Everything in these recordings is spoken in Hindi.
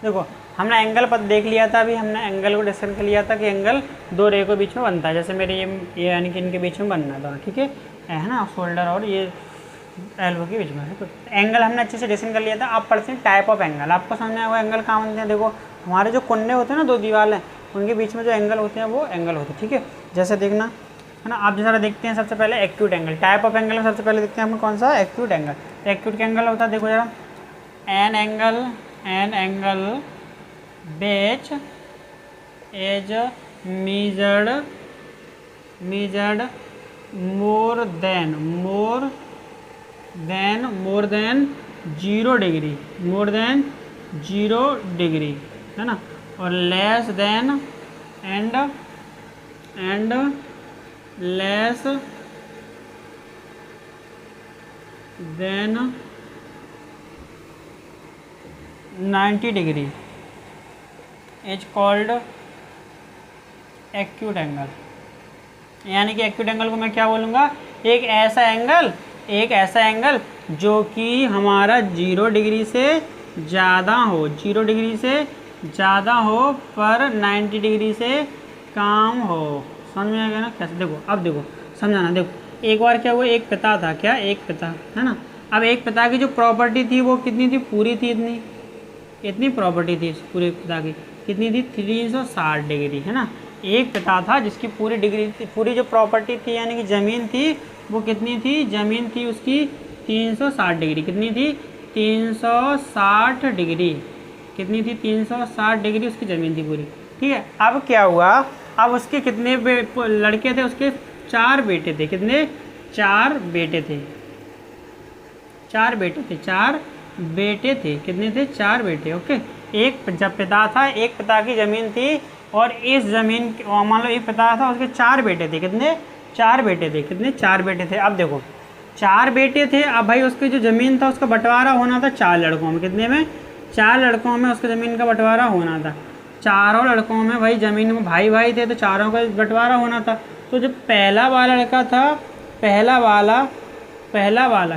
देखो हमने एंगल पर देख लिया था, अभी हमने एंगल को डिस्कस कर लिया था कि एंगल दो रे के बीच में बनता है, जैसे मेरे ये यानी कि इनके बीच में बनना है दोनों, ठीक है ना, शोल्डर और ये एल्बो के बीच में है। तो एंगल हमने अच्छे से डिस्कस कर लिया था। आप पढ़ते हैं टाइप ऑफ एंगल, आपको समझ में आएगा एंगल कहाँ बनते हैं। देखो हमारे जो कोने होते हैं ना, दो दीवारें, उनके बीच में जो एंगल होते हैं वो एंगल होते हैं, ठीक है। जैसे देखना है ना, आप जैसा देखते हैं सबसे पहले acute angle, type of angle में सबसे पहले देखते हैं हम कौन सा, एक्यूट एंगल। तो एक्यूट एंगल होता है, देखो जरा, an angle which is measured more than 0 degree, है ना, और less than and less than 90 degree is called acute angle. यानी कि एक्यूट एंगल को मैं क्या बोलूँगा, एक ऐसा एंगल जो कि हमारा 0 डिग्री से ज़्यादा हो, 0 डिग्री से ज़्यादा हो पर 90 डिग्री से कम हो। समझ में आ गया ना कैसे। देखो अब देखो समझाना, देखो एक बार क्या हुआ, एक पिता था, क्या एक पिता है ना। अब एक पिता की जो प्रॉपर्टी थी वो कितनी थी, पूरी थी, इतनी प्रॉपर्टी थी पूरे पिता की, कितनी थी, 360 डिग्री, है ना। एक पिता था जिसकी पूरी डिग्री थी, पूरी जो प्रॉपर्टी थी यानी कि ज़मीन थी वो कितनी थी, ज़मीन थी उसकी 360 डिग्री, कितनी थी, 360 डिग्री, कितनी थी, 360 डिग्री उसकी ज़मीन थी पूरी, ठीक है। अब क्या हुआ, अब उसके कितने लड़के थे, उसके 4 बेटे थे, कितने, 4 बेटे थे, 4 बेटे थे, कितने थे, 4 बेटे, ओके। एक जब पिता था, एक पिता की ज़मीन थी और इस ज़मीन मान लो एक पिता था, उसके 4 बेटे थे, कितने, 4 बेटे थे, कितने, 4 बेटे थे। अब देखो 4 बेटे थे, अब भाई उसकी जो ज़मीन था उसका बंटवारा होना था 4 लड़कों में, कितने में, 4 लड़कों में उसकी ज़मीन का बंटवारा होना था। चारों लड़कों में भाई ज़मीन में भाई थे तो चारों का बंटवारा होना था। तो जो पहला वाला लड़का था, पहला वाला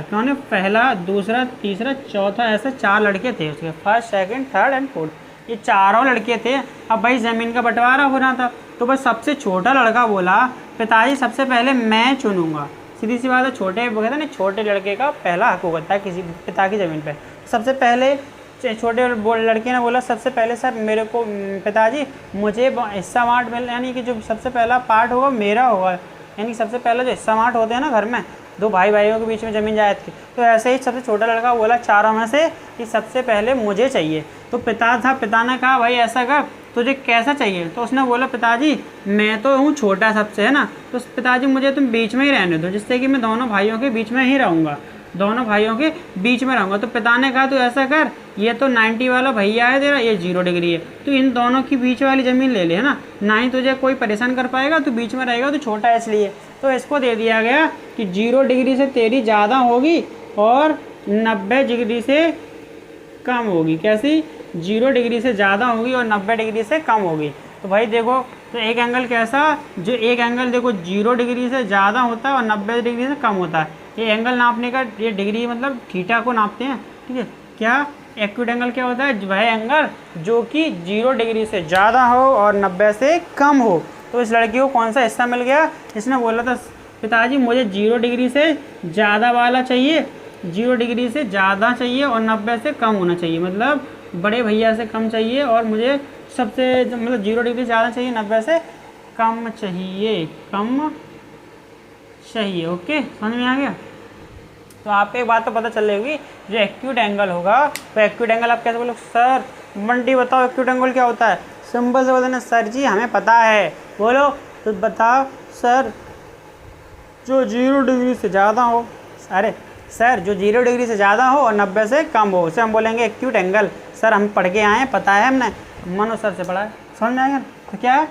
कौन है, पहला, दूसरा, तीसरा, चौथा, ऐसे 4 लड़के थे उसके, first, second, third and fourth, ये चारों लड़के थे। अब भाई ज़मीन का बंटवारा होना था, तो बस सबसे छोटा लड़का बोला पिताजी सबसे पहले मैं चुनूंगा। सीधी सी बात है, छोटे वो कहते हैं ना, छोटे लड़के का पहला हक होता है किसी पिता की ज़मीन पर। सबसे पहले छोटे लड़के ने बोला सबसे पहले सर मेरे को पिताजी मुझे हिस्सा बाँट मिल, यानी कि जो सबसे पहला पार्ट होगा मेरा होगा, यानी कि सबसे पहले जो हिस्सा बाँट होते हैं ना घर में, 2 भाइयों के बीच में ज़मीन जायज़ की, तो ऐसे ही सबसे छोटा लड़का बोला चारों में से कि सबसे पहले मुझे चाहिए। तो पिता था, पिता ने कहा भाई ऐसा कर, तुझे कैसा चाहिए, तो उसने बोला पिताजी मैं तो हूँ छोटा सबसे, है ना, तो पिताजी मुझे तुम बीच में ही रहने दो, जिससे कि मैं दोनों भाइयों के बीच में ही रहूँगा, दोनों भाइयों के बीच में रहूँगा। तो पिता ने कहा तो ऐसा कर, ये तो 90 वाला भैया है तेरा, ये 0 डिग्री है, तो इन दोनों की बीच वाली ज़मीन ले ले, है ना, ना ही तुझे कोई परेशान कर पाएगा, तू बीच में रहेगा, तो छोटा है इसलिए। तो इसको दे दिया गया कि 0 डिग्री से तेरी ज़्यादा होगी और 90 डिग्री से कम होगी। कैसी, 0 डिग्री से ज़्यादा होगी और 90 डिग्री से कम होगी। तो भाई देखो, तो एक एंगल कैसा, जो एक एंगल देखो 0 डिग्री से ज़्यादा होता है और 90 डिग्री से कम होता है। ये एंगल नापने का, ये डिग्री मतलब थीटा को नापते हैं, ठीक है। क्या एक्यूट एंगल क्या होता है, वह एंगल जो कि 0 डिग्री से ज़्यादा हो और 90 से कम हो। तो इस लड़की को कौन सा हिस्सा मिल गया, इसने बोला था पिताजी मुझे 0 डिग्री से ज़्यादा वाला चाहिए, 0 डिग्री से ज़्यादा चाहिए और 90 से कम होना चाहिए, मतलब बड़े भैया से कम चाहिए और मुझे सबसे मतलब 0 डिग्री से ज़्यादा चाहिए, 90 से कम चाहिए, ओके, समझ में आ गया। तो आपको एक बात तो पता चल जाएगी, जो एक्यूट एंगल होगा तो एक्यूट एंगल आप कैसे बोलो, सर बंटी बताओ एक्यूट एंगल क्या होता है, सिंपल से बताना सर जी हमें पता है, बोलो तो बताओ सर, जो 0 डिग्री से ज़्यादा हो, अरे सर जो 0 डिग्री से ज़्यादा हो और 90 से कम हो, उसे हम बोलेंगे एक्यूट एंगल। सर हम पढ़ के आए हैं, पता है हमने, मनो सर से पढ़ा है, समझ में आएगा। तो क्या है,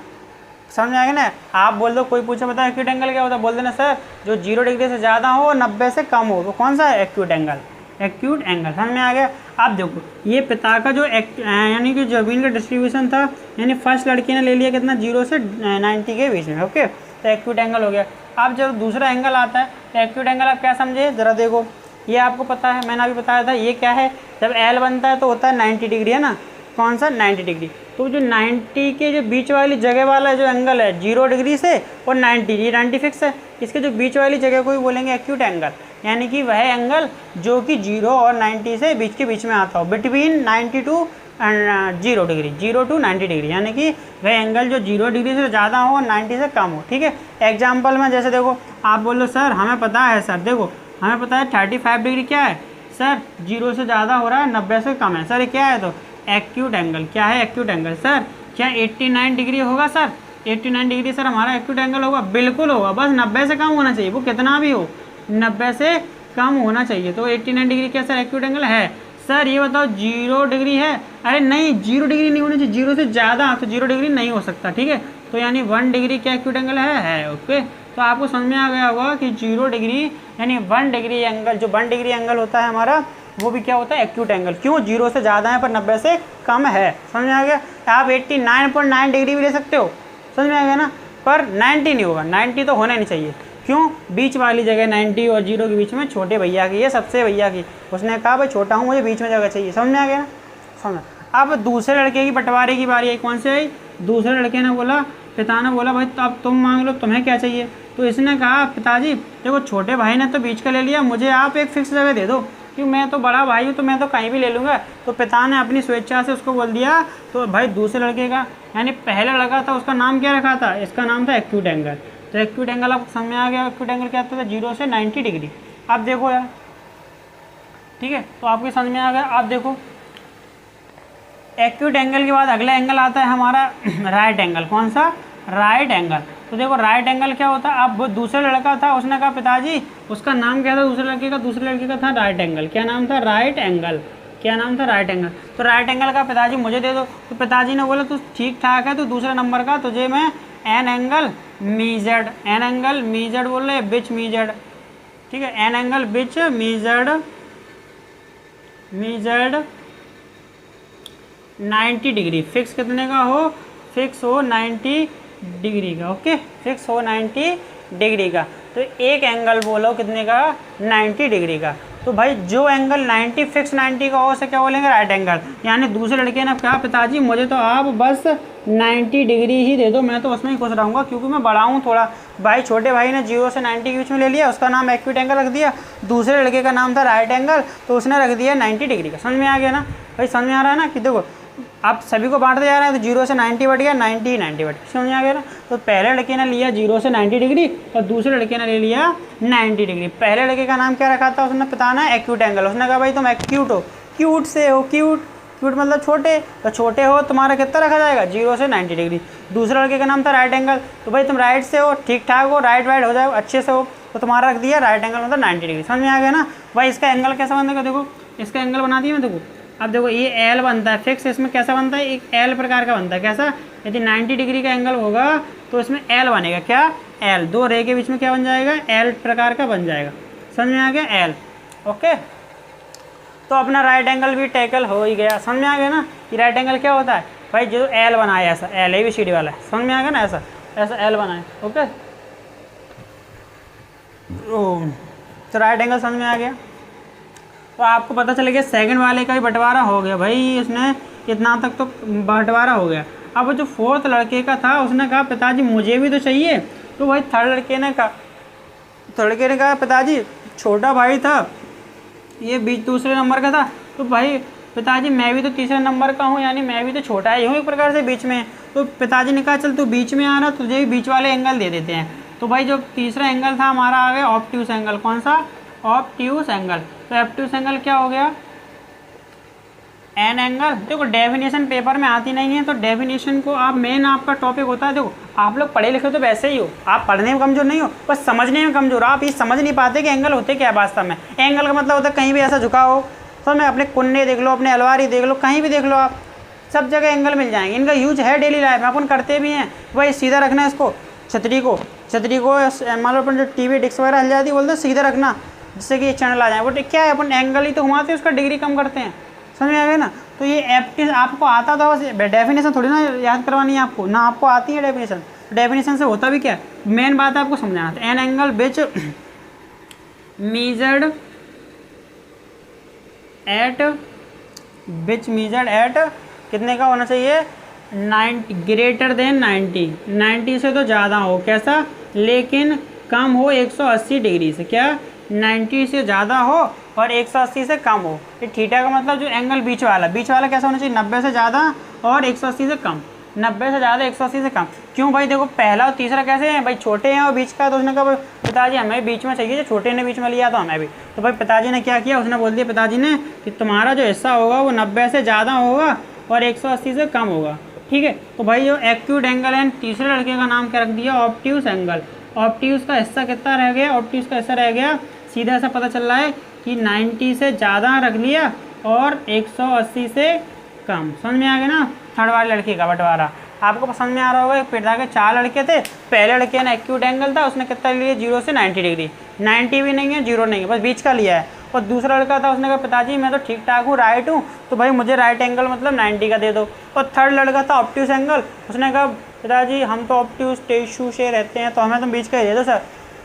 समझ में आएगा ना। आप बोल दो, कोई पूछे बताओ एक्यूट एंगल क्या होता है, बोल देना सर जो 0 डिग्री से ज़्यादा हो और 90 से कम हो, तो कौन सा है, एक्यूट एंगल, एक्यूट एंगल। समझ में आ गया। आप देखो ये पिता का जो यानी कि ज़मीन का डिस्ट्रीब्यूशन था, यानी फर्स्ट लड़की ने ले लिया कितना, 0 से 90 के बीच में, ओके, तो एक्यूट एंगल हो गया। अब जब दूसरा एंगल आता है तो एक्यूट एंगल आप क्या समझे, ज़रा देखो, ये आपको पता है, मैंने अभी बताया था, ये क्या है, जब एल बनता है तो होता है 90 डिग्री, है ना, कौन सा 90 डिग्री। तो जो 90 के जो बीच वाली जगह वाला जो एंगल है 0 डिग्री से और 90, ये 90 फिक्स है, इसके जो बीच वाली जगह को ही बोलेंगे एक्यूट एंगल, यानी कि वह एंगल जो कि 0 और 90 से बीच के बीच में आता हो, between 90 to 0 degree, 0 to 90 degree, यानी कि वह एंगल जो 0 डिग्री से ज़्यादा हो और 90 से कम हो। ठीक है, एग्जाम्पल में जैसे देखो आप बोलो सर हमें पता है सर, देखो हमें पता है 35 डिग्री क्या है सर, 0 से ज़्यादा हो रहा है 90 से कम है सर, ये क्या है तो एक्यूट एंगल। क्या है एक्यूट एंगल सर? क्या 89 डिग्री होगा सर? 89 डिग्री सर हमारा एक्यूट एंगल होगा? बिल्कुल होगा, बस 90 से कम होना चाहिए, वो कितना भी हो 90 से कम होना चाहिए। तो 89 डिग्री क्या सर एक्यूट एंगल है? सर ये बताओ 0 डिग्री है? अरे नहीं 0 डिग्री नहीं होनी चाहिए, 0 से ज़्यादा, तो 0 डिग्री नहीं हो सकता। ठीक है, तो यानी 1 डिग्री क्या एक्यूट एंगल है। ओके, तो आपको समझ में आ गया होगा कि 0 डिग्री यानी 1 डिग्री एंगल, जो 1 डिग्री एंगल होता है हमारा, वो भी क्या होता है एक्यूट एंगल। क्यों? 0 से ज़्यादा है पर 90 से कम है। समझ में आ गया? आप 89.9 डिग्री भी ले सकते हो, समझ में आ गया ना, पर 90 नहीं होगा, 90 तो होना नहीं चाहिए। क्यों? बीच वाली जगह 90 और 0 के बीच में छोटे भैया की है, सबसे भैया की, उसने कहा भाई छोटा हूँ मुझे बीच में जगह चाहिए। समझ में आ गया ना? समझ। अब दूसरे लड़के की बंटवारे की बारी आई। कौन से आई? दूसरे लड़के ने बोला, पिता ने बोला भाई तो अब तुम मांग लो, तुम्हें क्या चाहिए? तो इसने कहा पिताजी देखो छोटे भाई ने तो बीच का ले लिया, मुझे आप एक फिक्स जगह दे दो, क्योंकि मैं तो बड़ा भाई हूँ तो मैं तो कहीं भी ले लूँगा। तो पिता ने अपनी स्वेच्छा से उसको बोल दिया। तो भाई दूसरे लड़के का यानी पहला लड़का था उसका नाम क्या रखा था? इसका नाम था एक्यूट एंगल। तो एक्यूट एंगल आपको समझ में आ गया, एक्यूट एंगल क्या आता था? 0 से 90 डिग्री। आप देखो यार, ठीक है, तो आपके समझ में आ गया। आप देखो एक्यूट एंगल के बाद अगला एंगल आता है हमारा राइट एंगल। कौन सा? Right angle. तो देखो राइट एंगल क्या होता है? अब वो दूसरा लड़का था, उसने कहा पिताजी, उसका नाम क्या था दूसरे लड़के का? दूसरे लड़के का था राइट एंगल। क्या नाम था? Right angle. क्या नाम था? Right angle. तो राइट एंगल का पिताजी मुझे दे दो। तो पिताजी ने बोला तू ठीक ठाक है, तो दूसरे नंबर का तुझे मैं an angle measured, an angle measured बोल रहे, बिच मीजर्ड, ठीक है, an angle which measured 90 degree. Fix कितने का हो? फिक्स हो 90 डिग्री का। ओके, फिक्स हो 90 डिग्री का। तो एक एंगल बोलो कितने का? 90 डिग्री का। तो भाई जो एंगल 90 फिक्स 90 का हो उसे क्या बोलेंगे? Right angle. यानी दूसरे लड़के ने कहा पिताजी मुझे तो आप बस 90 डिग्री ही दे दो, मैं तो उसमें ही खुश रहूँगा क्योंकि मैं बड़ा हूँ थोड़ा। भाई छोटे भाई ने 0 से 90 के बीच में ले लिया, उसका नाम एक्यूट एंगल रख दिया। दूसरे लड़के का नाम था राइट एंगल, तो उसने रख दिया 90 डिग्री का। समझ में आ गया ना भाई? समझ में आ रहा है ना कि देखो आप सभी को बांटते जा रहे हैं, तो 0 से 90 बढ़ गया, 90 90 बढ़ गया। समझ में आ गया ना? तो पहले लड़के ने लिया 0 से 90 डिग्री और दूसरे लड़के ने ले लिया 90 डिग्री। पहले लड़के का नाम क्या रखा था? उसने बताना एक्यूट एंगल। उसने कहा भाई तुम एक्यूट हो, क्यूट से हो, क्यूट, क्यूट मतलब छोटे, तो छोटे हो तुम्हारा कितना रखा जाएगा? 0 से 90 डिग्री। दूसरे लड़के का नाम था राइट एंगल, तो भाई तुम राइट से हो, ठीक ठाक हो, राइट वाइट हो जाओ, अच्छे से हो, तो तुम्हारा रख दिया राइट एंगल मतलब 90 डिग्री। समझ में आ गया ना भाई? इसका एंगल कैसा बनेगा? देखो इसका एंगल बना दिया मैं, देखो अब देखो ये एल बनता है फिक्स, इसमें कैसा बनता है? एक एल प्रकार का बनता है। कैसा? यदि 90 डिग्री का एंगल होगा तो इसमें एल बनेगा। क्या? एल। दो रे के बीच में क्या बन जाएगा? एल प्रकार का बन जाएगा। समझ में आ गया? एल। ओके, तो अपना राइट एंगल भी टैकल हो ही गया। समझ में आ गया ना कि राइट एंगल क्या होता है? भाई जो एल बनाया ऐसा, एल ABCD वाला है, समझ में आ गया ना? ऐसा ऐसा एल बनाए। ओके, तो राइट एंगल समझ में आ गया। तो आपको पता चल गया सेकंड वाले का भी बंटवारा हो गया भाई, इसने इतना तक तो बंटवारा हो गया। अब जो फोर्थ लड़के का था उसने कहा पिताजी मुझे भी तो चाहिए। तो भाई थर्ड लड़के ने कहा पिताजी छोटा भाई था, ये बीच दूसरे नंबर का था, तो भाई पिताजी मैं भी तो तीसरे नंबर का हूँ, यानी मैं भी तो छोटा ही हूँ एक प्रकार से बीच में। तो पिताजी ने कहा चल तू बीच में आ रहा, तुझे भी बीच वाले एंगल दे देते हैं। तो भाई जो तीसरा एंगल था हमारा आ गया ऑब्ट्यूस एंगल। कौन सा? Obtuse angle. तो ऑब्ट्यूस एंगल क्या हो गया? An angle. देखो डेफिनेशन पेपर में आती नहीं है, तो डेफिनेशन को आप, मेन आपका टॉपिक होता है, देखो आप लोग पढ़े लिखे तो वैसे ही हो, आप पढ़ने में कमजोर नहीं हो, बस समझने में कमजोर हो। आप ये समझ नहीं पाते कि एंगल होते क्या है वास्तव में। एंगल का मतलब होता है कहीं भी ऐसा झुका हो, तो मैं अपने कुन्ने देख लो, अपने अलवारी देख लो, कहीं भी देख लो आप, सब जगह एंगल मिल जाएंगे। इनका यूज है डेली लाइफ में, अपन करते भी हैं। भाई सीधा रखना है इसको, छतरी को मान लो अपन जो टीवी डिस्क वगैरह हिल जाती है, बोलते सीधा रखना जिससे कि ये चैनल आ जाए। वो क्या है, अपन एंगल ही तो घुमाते हैं, उसका डिग्री कम करते हैं। समझ में आ गया ना? तो ये एप्टी आपको आता था, बस डेफिनेशन थोड़ी ना याद करवानी है आपको, ना आपको आती है डेफिनेशन। डेफिनेशन से होता भी क्या है, मेन बात है आपको समझाना था। An angle which measured at कितने का होना चाहिए, 90 ग्रेटर देन 90 से तो ज़्यादा हो, कैसा, लेकिन कम हो 180 डिग्री से, क्या 90 से ज़्यादा हो और 180 से कम हो। ये थीटा का मतलब जो एंगल बीच वाला कैसा होना चाहिए, 90 से ज़्यादा और 180 से कम, 90 से ज़्यादा 180 से कम। क्यों भाई, देखो पहला और तीसरा कैसे हैं भाई, छोटे हैं और बीच का, तो उसने कहा पिताजी हमें बीच में चाहिए, जो छोटे ने बीच में लिया तो हमें भी। तो भाई पिताजी ने क्या किया, उसने बोल दिया पिताजी ने कि तुम्हारा जो हिस्सा होगा वो 90 से ज़्यादा होगा और 180 से कम होगा, ठीक है। तो भाई जो एक्यूट एंगल है, तीसरे लड़के का नाम क्या रख दिया, ऑब्ट्यूस एंगल। ऑब्ट्यूस का हिस्सा कितना रह गया, ऑब्ट्यूस का हिस्सा रह गया, सीधा सा पता चल रहा है कि 90 से ज़्यादा रख लिया और 180 से कम। समझ में आ गया ना थर्ड वाले लड़के का बंटवारा। आपको पसंद में आ रहा होगा, पिता के 4 लड़के थे, पहले लड़के ने एक्यूट एंगल था, उसने कितना लिया 0 से 90 डिग्री, 90 भी नहीं है 0 नहीं है, बस बीच का लिया है। और दूसरा लड़का था, उसने कहा पिताजी मैं तो ठीक ठाक हूँ, राइट हूँ, तो भाई मुझे राइट एंगल मतलब 90 का दे दो। और थर्ड लड़का था ऑब्ट्यूस एंगल, उसने कहा पिताजी हम तो ऑब्ट्यूस टेशू से रहते हैं, तो हमें तुम बीच का ही दे दो सर,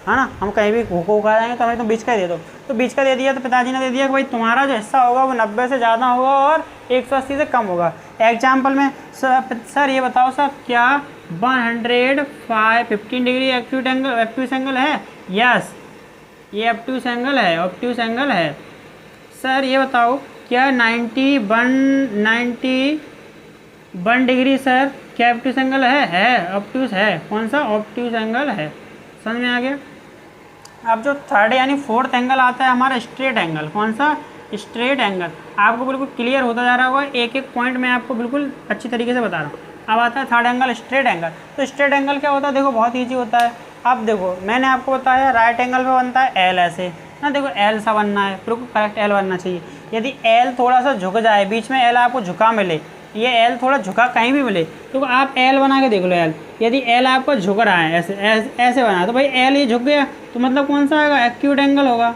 है ना, हम कहीं भी घूको खा जाएंगे तो हमें तुम बीच का दे दो। तो बीच का दे दिया, तो पिताजी ने दे दिया कि भाई तुम्हारा जो हिस्सा होगा वो 90 से ज़्यादा होगा और 180 से कम होगा। एग्जाम्पल में सर ये बताओ सर, क्या 115 डिग्री एक्यूट एंगल है, यस ये ऑब्ट्यूस एंगल है, ऑब्ट्यूस एंगल है। सर ये बताओ क्या 91 डिग्री सर क्या ऑब्ट्यूस एंगल है ऑब्ट्यूस है, कौन सा ऑब्ट्यूस एंगल है, समझ में आ गया। अब जो थर्ड यानी फोर्थ एंगल आता है हमारा स्ट्रेट एंगल, कौन सा, स्ट्रेट एंगल। आपको बिल्कुल क्लियर होता जा रहा होगा, एक एक पॉइंट मैं आपको बिल्कुल अच्छी तरीके से बता रहा हूँ। अब आता है थर्ड एंगल, स्ट्रेट एंगल। तो स्ट्रेट एंगल क्या होता है, देखो बहुत ईजी होता है। अब देखो मैंने आपको बताया राइट एंगल पे बनता है एल, ऐसे ना, देखो एल सा बनना है, बिल्कुल करेक्ट एल बनना चाहिए। यदि एल थोड़ा सा झुक जाए, बीच में एल आपको झुका मिले, ये एल थोड़ा झुका कहीं भी मिले, तो आप एल बना के देख लो एल। यदि एल आपको झुक रहा है ऐसे ऐसे बना, तो भाई एल ये झुक गया, तो मतलब कौन सा आएगा, एक्यूट एंगल होगा।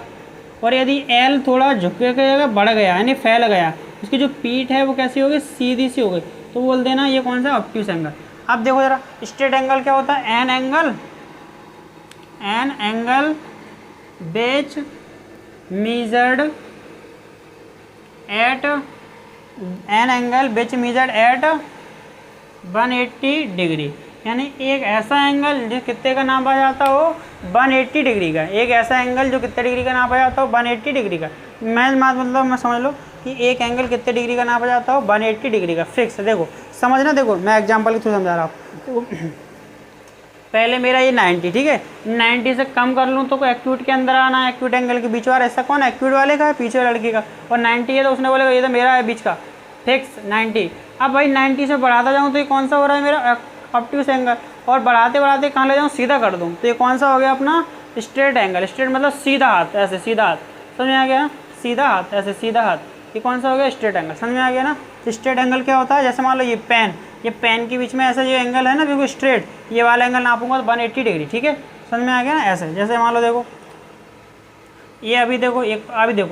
और यदि एल थोड़ा झुक के बढ़ गया यानी फैल गया, उसकी जो पीठ है वो कैसी होगी, सीधी सी हो गई, तो बोल देना ये कौन सा, ऑब्ट्यूस एंगल। अब देखो जरा स्ट्रेट एंगल क्या होता है, an angle which measured at an angle which measured at 180 degree, यानी एक ऐसा एंगल जो कितने का नापा जाता हो, 180 डिग्री का। एक ऐसा एंगल जो कितने डिग्री का नापा जाता हो, 180 डिग्री का। मतलब मैं समझ लो कि एक एंगल कितने डिग्री का नापा जाता हो, 180 डिग्री का फिक्स। देखो समझना, देखो मैं एग्जांपल के थ्रू समझा रहा हूँ। पहले मेरा ये 90, ठीक है, 90 से कम कर लूँ तो कोई एक्यूट के अंदर आना है, एक्यूट एंगल के बीच वाला, ऐसा कौन एक्यूट वाले का है, पीछे वाले लड़की का। और 90 है तो उसने बोलेगा ये तो मेरा है बीच का, फिक्स 90। अब भाई 90 से बढ़ाता जाऊँ तो ये कौन सा हो रहा है मेरा, ऑब्ट्यूस एंगल। और बढ़ाते बढ़ाते कहाँ ले जाऊँ, सीधा कर दूँ तो ये कौन सा हो गया अपना, स्ट्रेट एंगल। स्ट्रेट मतलब सीधा हाथ, ऐसे सीधा हाथ, समझ में आ गया, सीधा हाथ, ऐसे सीधा हाथ, ये कौन सा हो गया, स्ट्रेट एंगल। समझ में आ गया ना। स्ट्रेट एंगल क्या होता है, जैसे मान लो ये पेन के बीच में ऐसा जो एंगल है ना बिल्कुल स्ट्रेट, ये वाला एंगल नापूंगा तो 180 डिग्री, ठीक है, समझ में आ गया ना। ऐसे जैसे मान लो देखो ये अभी देखो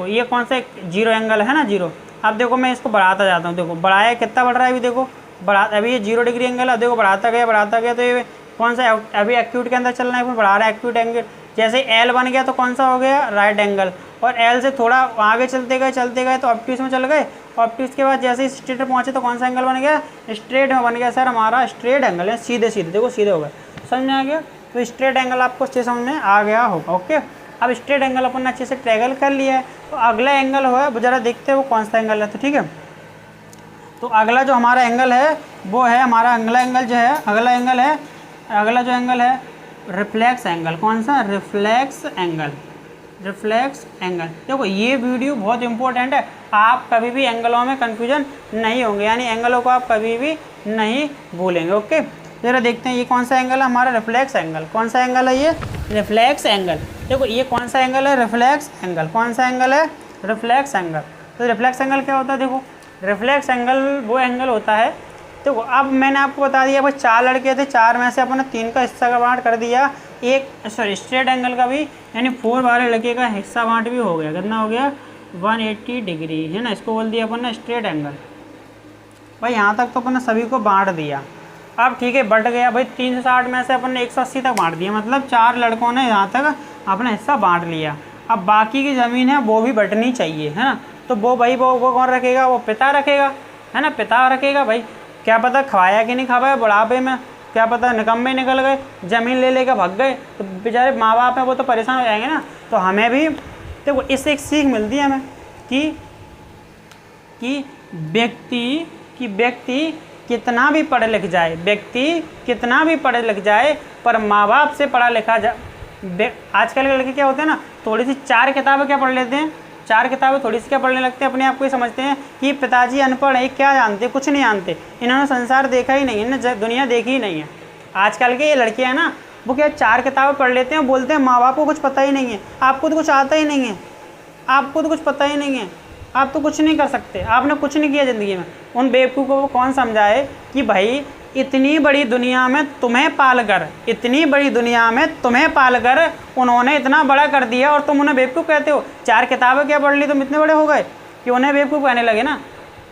ये कौन सा जीरो एंगल है ना, जीरो। अब देखो मैं इसको बढ़ाता जाता हूँ, देखो बढ़ाया कितना बढ़ रहा है, अभी देखो अभी ये 0 डिग्री एंगल है, देखो बढ़ाता गया तो ये कौन सा, अभी एक्यूट के अंदर चलना है, फिर बढ़ा रहा है एक्यूट एंगल। जैसे एल बन गया तो कौन सा हो गया, राइट एंगल। और एल से थोड़ा आगे चलते गए तो ऑब्ट्यूस में चल गए। ऑब्ट्यूस के बाद जैसे स्ट्रेट पे पहुँचे तो कौन सा एंगल बन गया, स्ट्रेट में बन गया सर हमारा स्ट्रेट एंगल है, सीधे देखो सीधे हो गए, समझ में आ गया। तो स्ट्रेट एंगल आपको अच्छे समझ में आ गया होगा, ओके। अब स्ट्रेट एंगल अपन ने अच्छे से ट्रैगल कर लिया है, तो अगला एंगल हुआ ज़रा देखते हैं वो कौन सा एंगल है, तो ठीक है। तो अगला जो हमारा एंगल है वो है हमारा अगला एंगल जो है, अगला जो एंगल है रिफ्लेक्स एंगल। कौन सा, रिफ्लेक्स एंगल। देखो ये वीडियो बहुत इंपॉर्टेंट है, आप कभी भी एंगलों में कन्फ्यूजन नहीं होंगे, यानी एंगलों को आप कभी भी नहीं भूलेंगे, ओके। जरा देखते हैं ये कौन सा एंगल है हमारा, रिफ्लेक्स एंगल। कौन सा एंगल है ये, रिफ्लेक्स एंगल। देखो ये कौन सा एंगल है, रिफ्लेक्स एंगल। कौन सा एंगल है, रिफ्लेक्स एंगल। तो रिफ्लेक्स एंगल क्या होता है, देखो रिफ्लेक्स एंगल वो एंगल होता है, देखो अब मैंने आपको बता दिया भाई 4 लड़के थे, 4 में से अपने 3 का हिस्सा का बांट कर दिया, स्ट्रेट एंगल का भी यानी 4 वाले लड़के का हिस्सा बांट भी हो गया। कितना हो गया, 180 डिग्री है ना, इसको बोल दिया अपन ने स्ट्रेट एंगल। भाई यहाँ तक तो अपन ने सभी को बांट दिया। अब ठीक है बट गया भाई 360 में से अपन ने 180 तक बांट दिया, मतलब 4 लड़कों ने यहाँ तक अपना हिस्सा बांट लिया। अब बाकी की ज़मीन है वो भी बटनी चाहिए, है ना। तो वो भाई वो कौन रखेगा, वो पिता रखेगा। है ना, पिता रखेगा भाई, क्या पता खवाया कि नहीं खवाया बुढ़ापे में, क्या पता निकम्मे निकल गए, ज़मीन ले लेकर भाग गए, तो बेचारे माँ बाप हैं वो तो परेशान हो जाएंगे ना। तो हमें भी देखो इससे एक सीख मिलती है हमें कि व्यक्ति कितना भी पढ़ लिख जाए, व्यक्ति कितना भी पढ़ लिख जाए, पर माँ बाप से पढ़ा लिखा आजकल के लड़के क्या होते हैं ना, थोड़ी सी 4 किताबें क्या पढ़ लेते हैं, 4 किताबें थोड़ी सी क्या पढ़ने लगते हैं, अपने आप को ही समझते हैं कि पिताजी अनपढ़ है, क्या जानते, कुछ नहीं जानते, इन्होंने संसार देखा ही नहीं, इन्होंने दुनिया देखी ही नहीं है। आजकल के ये लड़के हैं ना, वो क्या 4 किताबें पढ़ लेते हैं, बोलते हैं माँ बाप को कुछ पता ही नहीं है, आपको तो कुछ आता ही नहीं है, आपको तो कुछ पता ही नहीं है, आप तो कुछ नहीं कर सकते, आपने कुछ नहीं किया ज़िंदगी में। उन बेवकूफ़ को कौन समझाए कि भाई इतनी बड़ी दुनिया में तुम्हें पालकर, इतनी बड़ी दुनिया में तुम्हें पालकर उन्होंने इतना बड़ा कर दिया और तुम उन्हें बेवकूफ़ कहते हो। 4 किताबें क्या पढ़ ली, तुम इतने बड़े हो गए कि उन्हें बेवकूफ़ कहने लगे ना।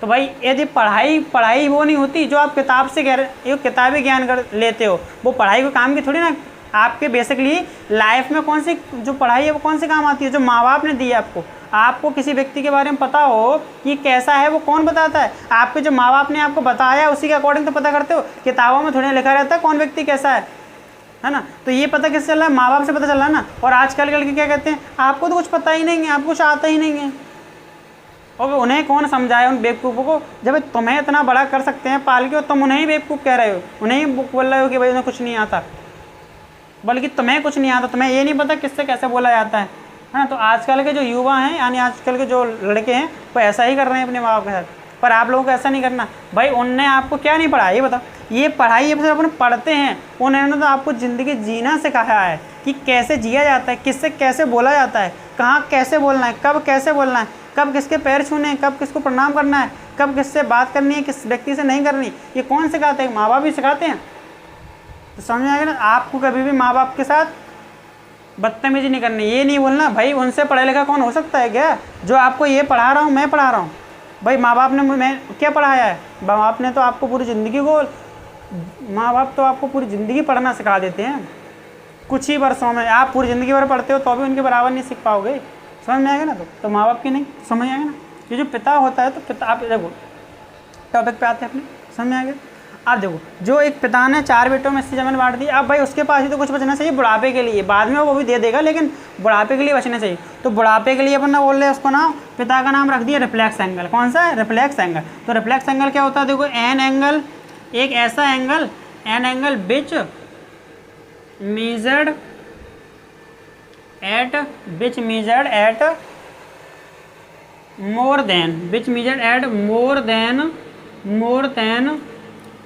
तो भाई यदि पढ़ाई वो नहीं होती जो आप किताब से किताबी ज्ञान कर लेते हो, वो पढ़ाई को काम की थोड़ी ना। आपके बेसिकली लाइफ में कौन सी जो पढ़ाई है वो कौन से काम आती है, जो माँ बाप ने दी है आपको। आपको किसी व्यक्ति के बारे में पता हो कि कैसा है, वो कौन बताता है, आपके जो माँ बाप ने आपको बताया उसी के अकॉर्डिंग तो पता करते हो। किताबों में थोड़ी लिखा रहता है कौन व्यक्ति कैसा है ना। तो ये पता किससे चल रहा है, माँ बाप से पता चल रहा है ना। और आजकल के लड़के क्या कहते हैं, आपको तो कुछ पता ही नहीं है, आपको कुछ आता ही नहीं है। और उन्हें कौन समझाए उन बेवकूफ़ों को, जब तुम्हें इतना बड़ा कर सकते हैं पाल के और तुम उन्हें ही बेवकूफ़ कह रहे हो, उन्हें ही बोल रहे हो कि भाई उन्हें कुछ नहीं आता, बल्कि तुम्हें कुछ नहीं आता, तुम्हें ये नहीं पता किससे कैसे बोला जाता है ना। तो आजकल के जो युवा हैं, यानी आजकल के जो लड़के हैं, वो ऐसा ही कर रहे हैं अपने माँ बाप के साथ। पर आप लोगों को ऐसा नहीं करना भाई। उनने आपको क्या नहीं पढ़ाया ये बताओ, ये पढ़ाई ये सिर्फ अपन पढ़ते हैं, उन्होंने तो आपको ज़िंदगी जीना सिखाया है कि कैसे जिया जाता है, किससे कैसे बोला जाता है, कहाँ कैसे बोलना है, कब कैसे बोलना है, कब किसके पैर छूने हैं, कब किसको प्रणाम करना है, कब किससे बात करनी है, किस व्यक्ति से नहीं करनी, ये कौन सिखाते हैं, माँ बाप ही सिखाते हैं। तो समझ में आएगा ना। आपको कभी भी माँ बाप के साथ बदतमीजी नहीं करनी, ये नहीं बोलना भाई उनसे पढ़ा लिखा कौन हो सकता है क्या, जो आपको ये पढ़ा रहा हूँ मैं पढ़ा रहा हूँ। भाई माँ बाप ने मैं क्या पढ़ाया है, माँ बाप ने तो आपको पूरी ज़िंदगी को, माँ बाप तो आपको पूरी ज़िंदगी पढ़ना सिखा देते हैं। कुछ ही वर्षों में आप पूरी ज़िंदगी भर पढ़ते हो तो भी उनके बराबर नहीं सीख पाओगे। समझ में आएगा ना। तो माँ बाप की नहीं समझ आएगा ना। ये जो पिता होता है, तो पिता, आप देखो टॉपिक पे आते हैं अपने, समझ में आ गया। आप देखो, जो एक पिता ने 4 बेटों में 80 ज़मीन बांट दी, अब भाई उसके पास ही तो कुछ बचना चाहिए बुढ़ापे के लिए, बाद में वो भी दे देगा, लेकिन बुढ़ापे के लिए बचना चाहिए। तो बुढ़ापे के लिए अपन ना बोल रहे हैं उसको नाम, पिता का नाम रख दिया रिफ्लेक्स एंगल। कौन सा है, रिफ्लेक्स एंगल। तो रिफ्लेक्स एंगल क्या होता है, देखो एन एंगल, एक ऐसा angle, N angle which measured eight more than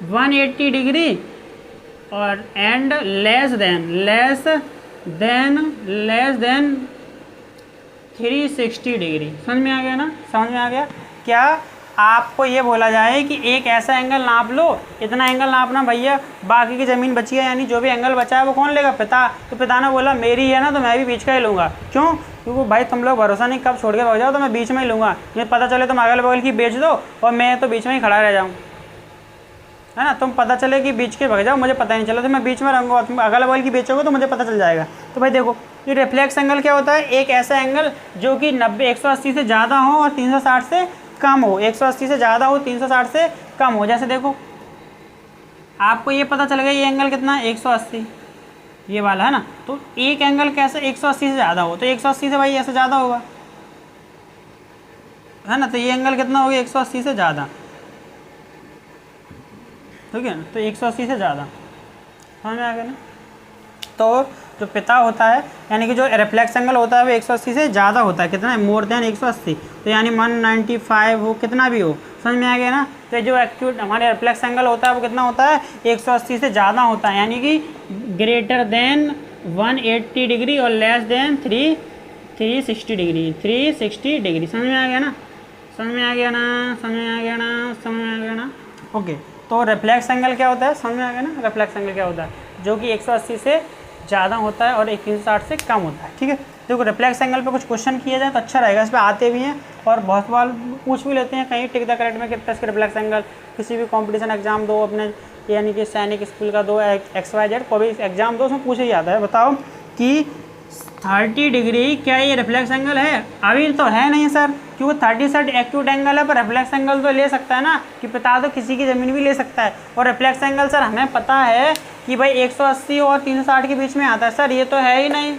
180 degree और एंड लेस देन 360 डिग्री। समझ में आ गया ना, समझ में आ गया। क्या आपको ये बोला जाए कि एक ऐसा एंगल नाप लो, इतना एंगल नापना भैया, बाकी की ज़मीन बची है, यानी जो भी एंगल बचा है वो कौन लेगा, पिता। तो पिता ने बोला मेरी है ना, तो मैं भी बीच का ही लूँगा। क्यों, क्योंकि भाई तुम लोग भरोसा नहीं कब छोड़ के भाग जाओ, तो मैं बीच में ही लूँगा। मुझे पता चले तुम अगल बगल की बेच दो और मैं तो बीच में ही खड़ा रह जाऊँ, है ना। तुम पता चले कि बीच के भाग जाओ, मुझे पता नहीं चला, तो मैं बीच में रहूँगा, तुम अगल बगल की बेचोगे तो मुझे पता चल जाएगा। तो भाई देखो, ये रिफ्लेक्स एंगल क्या होता है, एक ऐसा एंगल जो कि 180 से ज़्यादा हो और 360 से कम हो, 180 से ज़्यादा हो, 360 से कम हो। जैसे देखो आपको ये पता चल गया ये एंगल कितना है, 180, ये वाला है ना। तो एक एंगल कैसे 180 से ज़्यादा हो, तो 180 से भाई ऐसे ज़्यादा होगा, है ना। तो ये एंगल कितना हो गया, 180 से ज़्यादा, ठीक है ना। तो 180 से ज़्यादा, समझ में आ गया ना। तो जो पिता होता है, यानी कि जो रिफ्लेक्स एंगल होता है वो 180 से ज़्यादा होता है। कितना है, मोर देन 180, तो यानी 195 हो, कितना भी हो, समझ में आ गया ना। तो जो एक्यूट हमारे रिफ्लेक्स एंगल होता है वो कितना होता है, 180 से ज़्यादा होता है, यानी कि ग्रेटर देन 180 डिग्री और लेस देन 360 डिग्री, 360 डिग्री। समझ में आ गया ना, समझ में आ गया ना, समझ में आ गया ना, समझ में आ गया ना। ओके, तो रिफ्लेक्स एंगल क्या होता है, समझ में आ गया ना। रिफ्लेक्स एंगल क्या होता है, जो कि 180 से ज़्यादा होता है और 360 से कम होता है, ठीक है। देखो रिफ्लेक्स एंगल पे कुछ क्वेश्चन किया जाए तो अच्छा रहेगा, इस पर आते भी हैं और बहुत सवाल पूछ भी लेते हैं कहीं टिक द करेक्ट में कि टेस्ट रिफ्लेक्स एंगल। किसी भी कंपटीशन एग्जाम दो अपने, यानी कि सैनिक स्कूल का दो, XYZ को भी एग्जाम दो, उसमें पूछे ही आता है। बताओ कि 30 डिग्री क्या ये रिफ्लेक्स एंगल है? अभी तो है नहीं सर, क्योंकि 30 60 एक्यूट एंगल है, पर रिफ्लेक्स एंगल तो ले सकता है ना, कि पिता तो किसी की ज़मीन भी ले सकता है। और रिफ्लेक्स एंगल सर हमें पता है कि भाई 180 और 360 के बीच में आता है सर, ये तो है ही नहीं,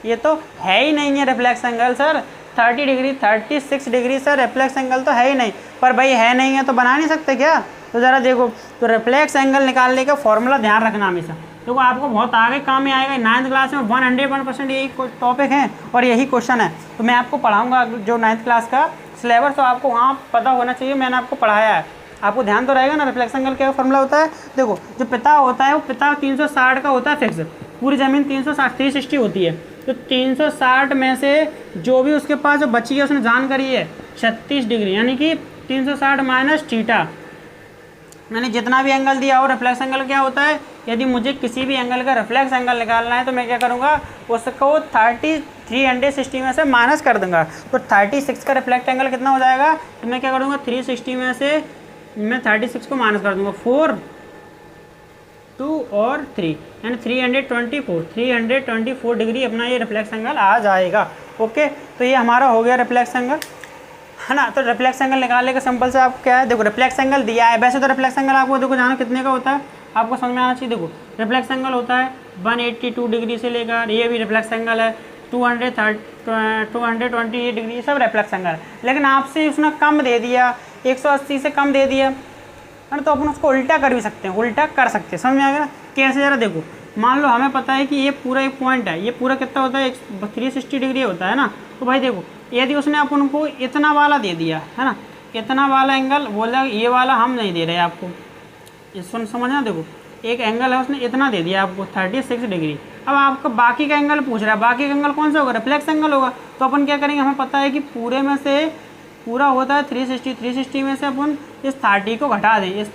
ये तो है ही नहीं है reflex angle sir. 30 degree 36 degree sir reflex angle तो है ही नहीं, पर भाई है नहीं है तो बना नहीं सकते क्या? तो ज़रा देखो, तो रिफ्लेक्स एंगल निकालने का फॉर्मूला ध्यान रखना हमेशा, तो वो आपको बहुत आगे काम में आएगा। 9th क्लास में 101% यही टॉपिक है और यही क्वेश्चन है। तो मैं आपको पढ़ाऊंगा जो 9th क्लास का सिलेबस, तो आपको वहाँ पता होना चाहिए, मैंने आपको पढ़ाया है, आपको ध्यान तो रहेगा ना। रिफ्लेक्स एंगल क्या फॉर्मूला होता है? देखो, जो पिता होता है वो पिता 360 का होता है फिक्स, पूरी ज़मीन 360 होती है, तो 360 में से जो भी उसके पास जो बची है उसने जान करी है 36 डिग्री, यानी कि 360 माइनस थीटा, मैंने जितना भी एंगल दिया हो। रिफ्लेक्स एंगल क्या होता है? यदि मुझे किसी भी एंगल का रिफ्लेक्स एंगल निकालना है तो मैं क्या करूँगा, उसको 360 में से माइनस कर दूंगा, तो 36 का रिफ्लेक्ट एंगल कितना हो जाएगा? तो मैं क्या करूँगा, 360 में से मैं 36 को माइनस कर दूँगा, 4 2 और 3 यानी 324 डिग्री अपना ये रिफ्लेक्स एंगल आ जाएगा। ओके, तो ये हमारा हो गया रिफ्लेक्स एंगल, है ना। तो रिफ्लेक्स एंगल निकालने का सिंपल से आपको क्या है, देखो रिफ्लेक्स एंगल दिया है, वैसे तो रिफ्लेक्स एंगल आपको देखो जाना कितने का होता है, आपको समझ में आना चाहिए। देखो रिफ्लेक्स एंगल होता है 182 डिग्री से लेकर, ये भी रिफ्लेक्स एंगल है 228 डिग्री, ये सब रिफ्लेक्स एंगल है। लेकिन आपसे उसने कम दे दिया, 180 से कम दे दिया, है ना, तो अपन उसको उल्टा कर भी सकते हैं, उल्टा कर सकते हैं, समझ में आ गया ना कैसे? ज़रा देखो, मान लो हमें पता है कि ये पूरा एक पॉइंट है, ये पूरा कितना होता है 360 डिग्री होता है ना। तो भाई देखो, यदि उसने अपन को इतना वाला दे दिया है ना, इतना वाला एंगल बोला, ये वाला हम नहीं दे रहे आपको, इसको समझना। देखो एक एंगल है उसने इतना दे दिया आपको 36 डिग्री, अब आपको बाकी का एंगल पूछ रहा है, बाकी का एंगल कौन सा होगा? रिफ्लेक्स एंगल होगा। तो अपन क्या करेंगे, हमें पता है कि पूरे में से पूरा होता है 360 में से अपन इस 30 को घटा दें, इस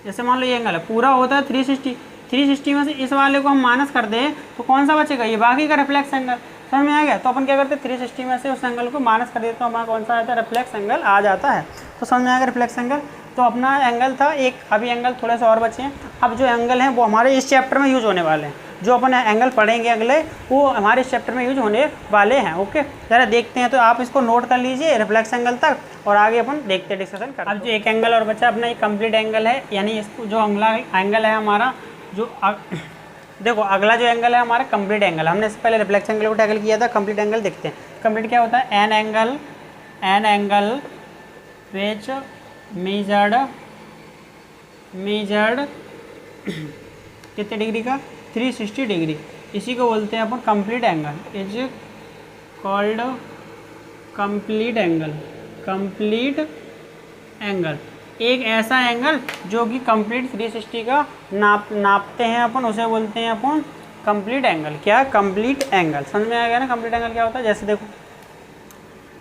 जैसे मान लो ये एंगल है पूरा होता है 360 में से इस वाले को हम माइनस कर दें तो कौन सा बचेगा? ये बाकी का रिफ्लेक्स एंगल। समझ में आ गया? तो अपन क्या करते हैं, 360 में से उस एंगल को माइनस कर देते तो हमारा कौन सा आता है? रिफ्लेक्स एंगल आ जाता है। तो समझ में आ गया रिफ्लेक्स एंगल। तो अपना एंगल था एक, अभी एंगल थोड़े से और बचे हैं। अब जो एंगल हैं वो हमारे इस चैप्टर में यूज होने वाले हैं, जो अपन एंगल पढ़ेंगे अगले वो हमारे इस चैप्टर में यूज होने वाले हैं। ओके, ज़रा देखते हैं, तो आप इसको नोट कर लीजिए रिफ्लेक्स एंगल तक, और आगे अपन देखते डिस्कशन कर। अब जो एक एंगल और बचा अपना, ये कंप्लीट एंगल है, यानी इसको जो अगला एंगल है हमारा जो देखो अगला जो एंगल है हमारा कंप्लीट एंगल, हमने इससे पहले रिफ्लेक्स एंगल को टैकल किया था। कंप्लीट एंगल देखते हैं, कंप्लीट क्या होता है? एन एंगल विच मेजर्ड कितने डिग्री का? 360 डिग्री, इसी को बोलते हैं अपन complete angle, is called complete angle. एक ऐसा एंगल जो कि कंप्लीट 360 का नापते हैं अपन, उसे बोलते हैं अपन कंप्लीट एंगल। क्या? Complete angle. समझ में आ गया ना कंप्लीट एंगल क्या होता है? जैसे देखो,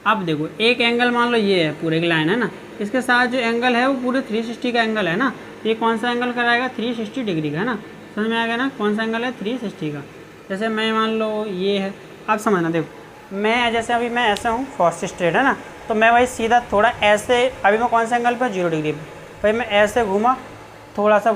अब देखो एक एंगल मान लो ये है, पूरे की लाइन है ना, इसके साथ जो एंगल है वो पूरे 360 का एंगल है ना, ये कौन सा एंगल कराएगा? 360 डिग्री का, है ना। समझ में आ गया ना कौन सा एंगल है? 360 का। जैसे मैं मान लो ये है, आप समझना, देखो मैं जैसे अभी मैं ऐसा हूँ फर्स्ट स्ट्रेट, है ना, तो मैं वही सीधा थोड़ा ऐसे, अभी मैं कौन सा एंगल पर? 0 डिग्री पर। भाई मैं ऐसे घूमा, थोड़ा सा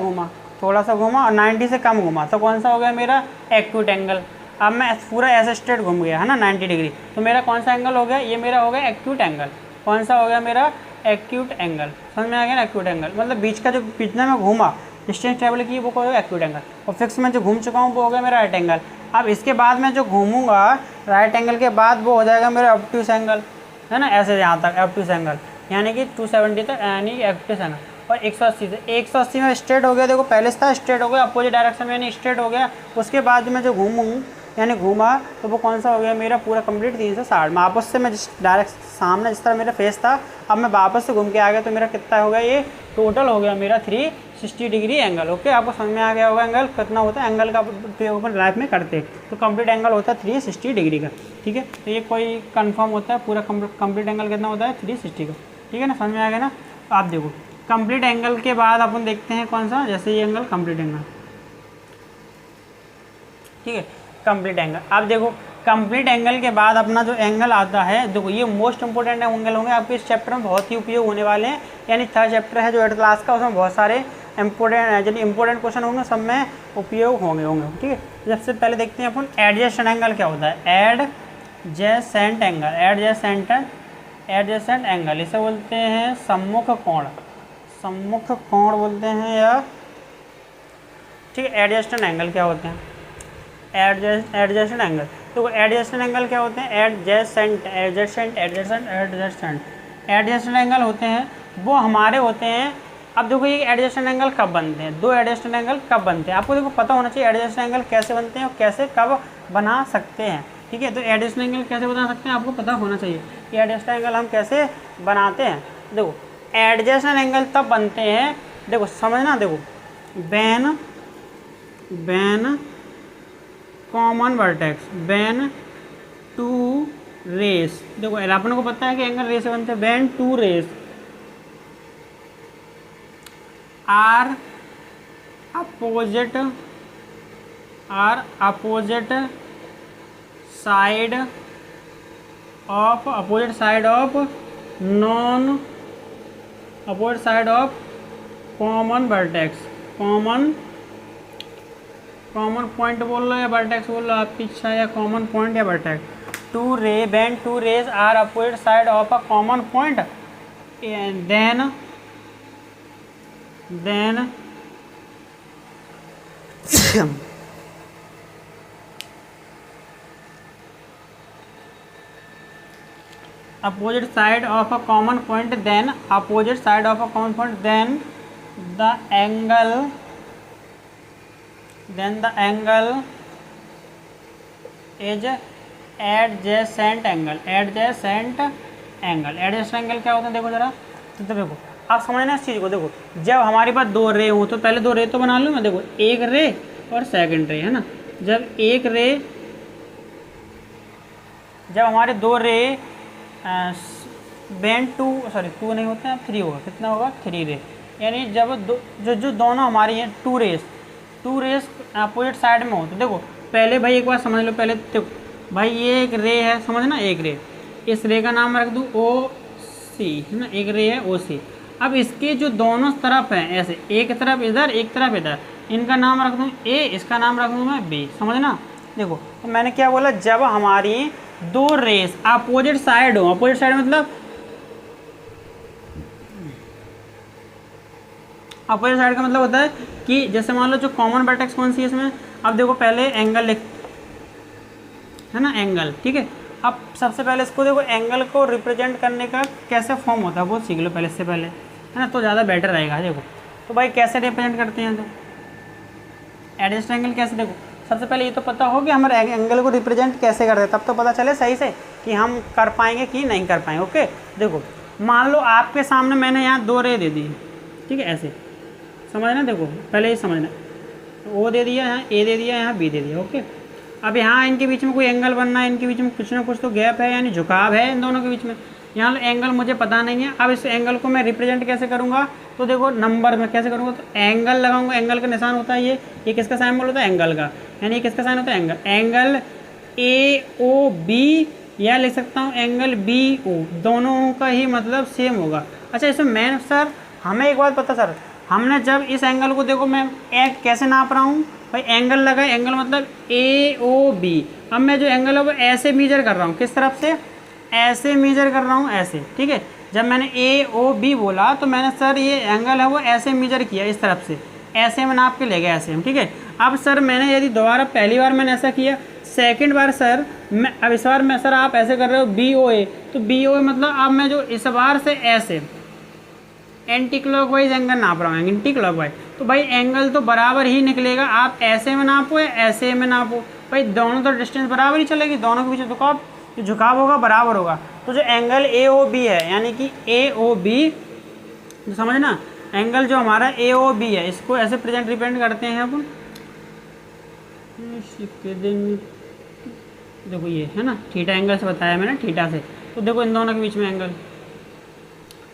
घूमा और 90 से कम घूमा, तो कौन सा हो गया मेरा? Acute angle. अब मैं पूरा ऐसे स्ट्रेट घूम गया, है ना, 90 डिग्री, तो मेरा कौन सा एंगल हो गया? ये मेरा हो गया एक्यूट एंगल। कौन सा हो गया मेरा? Acute angle. समझ में आ गया ना? एक्यूट एंगल मतलब बीच का जो जितना मैं घूमा, डिस्टेंस ट्रेवल की, वो हो गया एक्यूट एंगल। और फिक्स में जो घूम चुका हूँ वो हो गया मेरा राइट एंगल। अब इसके बाद मैं जो घूमूंगा राइट एंगल के बाद, वो हो जाएगा मेरा ऑब्ट्यूस एंगल, है ना, ऐसे यहाँ तक ऑब्ट्यूस एंगल, यानी कि 270 तक, यानी ऑब्ट्यूस एंगल। और 180 में स्ट्रेट हो गया, देखो पहले था स्ट्रेट हो गया, अपोजिट डायरेक्शन में यानी स्ट्रेट हो गया। उसके बाद मैं जो घूमूँ यानी घूमा, तो वो कौन सा हो गया मेरा? पूरा कंप्लीट 360। मैं वापस से, मैं जिस डायरेक्ट सामने जिस तरह मेरा फेस था, अब मैं वापस से घूम के आ गया, तो मेरा कितना हो गया? ये टोटल हो गया मेरा 360 डिग्री एंगल। ओके, आपको समझ में आ गया होगा एंगल कितना होता है, एंगल का उपयोग अपन लाइफ में करते हैं। तो कंप्लीट एंगल होता है 360 डिग्री का, ठीक है। तो ये कोई कन्फर्म होता है, पूरा कंप्लीट एंगल कितना होता है? 360 का, ठीक है ना, समझ में आ गया ना। आप देखो कंप्लीट एंगल के बाद अपन देखते हैं कौन सा, जैसे ये एंगल कंप्लीट एंगल, ठीक है, कंप्लीट एंगल। आप देखो कंप्लीट एंगल के बाद अपना जो एंगल आता है, देखो ये मोस्ट इंपॉर्टेंट एंगल होंगे आपके इस चैप्टर में, बहुत ही उपयोग होने वाले हैं। यानी थर्ड चैप्टर है जो 8th क्लास का, उसमें बहुत सारे इम्पोर्टेंट जिन इंपॉर्टेंट क्वेश्चन होंगे सब में उपयोग होंगे। ठीक है, सबसे पहले देखते हैं अपन एडजेसेंट एंगल क्या होता है। एडजेसेंट एंगल, एडजेसेंट एंगल इसे बोलते हैं सम्मुख कोण बोलते हैं या ठीक है। एडजेसेंट एंगल क्या होते हैं, एडजेसेंट एंगल, तो एडजेसेंट एंगल क्या होते हैं, एडजेसेंट एंगल होते हैं वो हमारे होते हैं। अब देखो ये एडजेसेंट एंगल कब बनते हैं, दो एडजेसेंट एंगल कब बनते हैं, आपको देखो पता होना चाहिए एडजेसेंट एंगल कैसे बनते हैं और कैसे कब बना सकते हैं। ठीक है, तो एडजेसेंट एंगल कैसे बना सकते हैं आपको पता होना चाहिए कि एडजेसेंट एंगल हम कैसे बनाते हैं। देखो एडजेसेंट एंगल तब बनते हैं, देखो समझना, देखो when common vertex, when two rays, देखो अपन को पता है कि एंगल रेस से बनते हैं। When two rays are opposite side of common vertex, common point बोल लो या वर्टेक्स बोल लो, आपकी इच्छा, या कॉमन पॉइंट या vertex. When two rays are opposite side of a common point, then opposite side of a common point, then the angle is adjacent angle। Adjacent angle क्या होता है देखो जरा, तो देखो आप समझना इस चीज़ को। देखो जब हमारे पास दो रे हो तो पहले दो रे तो बना लूँ मैं, देखो एक रे और सेकंड रे, है ना। जब हमारे दो रे बेन टू नहीं होते हैं, 3 होगा, कितना होगा 3 रे, यानी जब जो दोनों हमारी हैं टू रेस अपोजिट साइड में हो, तो देखो पहले भाई एक बार समझ लो, पहले देखो भाई ये एक रे है, समझना एक रे, इस रे का नाम रख दूँ OC, है ना, एक रे है OC। अब इसके जो दोनों तरफ हैं ऐसे, एक तरफ इधर एक तरफ इधर, इनका नाम रख दूँ A, इसका नाम रख दूँ मैं B, समझना। देखो तो मैंने क्या बोला, जब हमारी दो रेस अपोजिट साइड हो, अपोजिट साइड मतलब अपोजिट साइड का मतलब होता है कि जैसे मान लो जो कॉमन वर्टेक्स कौन सी है इसमें, अब देखो पहले एंगल लिख, है ना, एंगल, ठीक है। अब सबसे पहले इसको देखो एंगल को रिप्रेजेंट करने का कैसे फॉर्म होता है वो सीख लो पहले, इससे पहले, है ना, तो ज़्यादा बेटर रहेगा। देखो तो भाई कैसे रिप्रेजेंट करते हैं, तो एडजेसेंट एंगल कैसे, देखो सबसे पहले ये तो पता हो कि हमारे एंगल को रिप्रेजेंट कैसे करते हैं, तब तो पता चले सही से कि हम कर पाएंगे कि नहीं कर पाएंगे। ओके, देखो मान लो आपके सामने मैंने यहाँ दो रे दे दी, ठीक है, ऐसे समझना। देखो पहले ये समझना, O दे दिया, यहाँ A दे दिया, यहाँ B दे दिया। ओके, अब यहाँ इनके बीच में कोई एंगल बनना है, इनके बीच में कुछ ना कुछ तो गैप है, यानी झुकाव है इन दोनों के बीच में। यहाँ एंगल मुझे पता नहीं है, अब इस एंगल को मैं रिप्रेजेंट कैसे करूँगा, तो देखो नंबर में कैसे करूँगा, तो एंगल लगाऊंगा, एंगल का निशान होता है ये किसका साइन होता है, एंगल का, यानी किसका साइन होता है, एंगल AOB, या लिख सकता हूँ एंगल BO, दोनों का ही मतलब सेम होगा। अच्छा इसमें मैन सर हमें एक बात पता सर, हमने जब इस एंगल को देखो मैं कैसे नाप रहा हूँ भाई, एंगल लगा, एंगल मतलब AOB। अब मैं जो एंगल है वो ऐसे मेजर कर रहा हूँ, किस तरफ से, ऐसे मेजर कर रहा हूँ, ऐसे, ठीक है। जब मैंने AOB बोला तो मैंने सर ये एंगल है वो ऐसे मेजर किया, इस तरफ से ऐसे में नाप के ले गया, ऐसे हम, ठीक है। अब सर मैंने यदि दोबारा पहली बार मैंने ऐसा किया, सेकंड बार सर मैं, अब इस बार मैं सर आप ऐसे कर रहे हो BOA, तो BOA मतलब अब मैं जो इस बार से ऐसे एंटी क्लॉकवाइज एंगल नाप रहा हूँ, एंटी क्लॉकवाइज, तो भाई एंगल तो बराबर ही निकलेगा, आप ऐसे में नापो या ऐसे में नापो, भाई दोनों तो डिस्टेंस बराबर ही चलेगी, दोनों के बीच झुकाव होगा बराबर होगा। तो जो एंगल AOB है, यानी कि AOB जो समझना, एंगल जो हमारा AOB है इसको ऐसे रिप्रेजेंट करते हैं अपन, देखो ये है ना, थीटा एंगल से बताया मैंने, थीटा से, तो देखो इन दोनों के बीच में एंगल,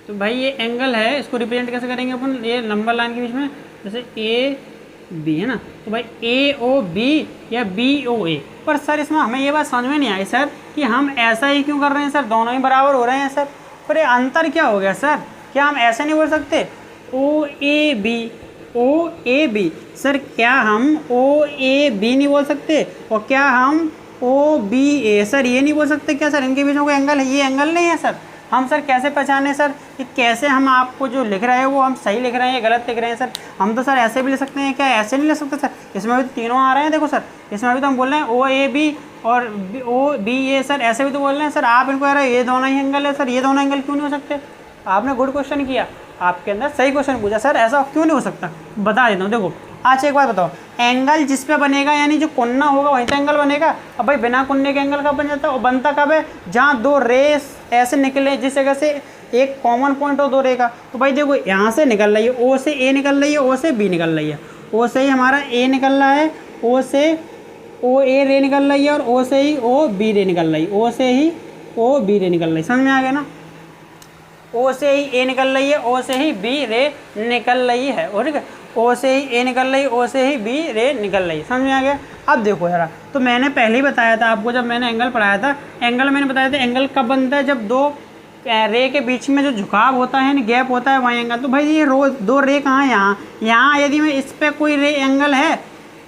तो भाई ये एंगल है, इसको रिप्रेजेंट कैसे करेंगे अपन, ये नंबर लाइन के बीच में जैसे AB है ना, तो भाई AOB या BOA। पर सर इसमें हमें ये बात समझ में नहीं आई सर कि हम ऐसा ही क्यों कर रहे हैं सर, दोनों ही बराबर हो रहे हैं सर, पर ये अंतर क्या हो गया सर, क्या हम ऐसे नहीं बोल सकते OAB, O A B, sir क्या हम ओ ए बी नहीं बोल सकते, और क्या हम ओ बी ए, सर ये नहीं बोल सकते क्या सर इनके बीच में कोई एंगल है, ये एंगल नहीं है सर। हम सर कैसे पहचाने सर कि कैसे हम आपको जो लिख रहे हैं वो हम सही लिख रहे हैं या गलत लिख रहे हैं सर। हम तो सर ऐसे भी लिख सकते हैं, क्या ऐसे नहीं लिख सकते सर, इसमें भी तो तीनों आ रहे हैं, देखो सर इसमें भी तो हम बोल रहे हैं ओ ए बी और ओ बी ए, सर ऐसे भी तो बोल रहे हैं सर। आप इनको कह रहे हैं ये दोनों ही एंगल है, सर ये दोनों एंगल क्यों नहीं हो सकते। आपने गुड क्वेश्चन किया, आपके अंदर सही क्वेश्चन पूछा, सर ऐसा क्यों नहीं हो सकता, बता देता हूँ। देखो अच्छा एक बात बताओ, एंगल जिस पे बनेगा यानी जो कोना होगा वहीं तो एंगल बनेगा। अब भाई बिना कोने के एंगल कब बन जाता है, और बनता कब है, जहाँ दो रेस ऐसे निकले जिस जगह से एक कॉमन पॉइंट हो दो रे का। तो भाई देखो यहाँ से निकल रही है, ओ से ए निकल रही है, ओ से बी निकल रही है, ओ से ही हमारा ए निकल रहा है, ओ से ओ ए रे निकल रही है, और ओ से ही ओ बी रे निकल रही है, ओ से ही ओ बी रे निकल रही है, समझ में आ गया ना। ओ से ही ए निकल रही है, ओ से ही बी रे निकल रही है, और ठीक है ओ से ही ए निकल रही, ओ से ही बी रे निकल रही, समझ में आ गया। अब देखो जरा, तो मैंने पहले ही बताया था आपको, जब मैंने एंगल पढ़ाया था, एंगल मैंने बताया था एंगल कब बनता है, जब दो रे के बीच में जो झुकाव होता है, गैप होता है, वहाँ एंगल। तो भाई ये दो रे कहाँ है, यहाँ यदि मैं इस पर कोई रे एंगल है,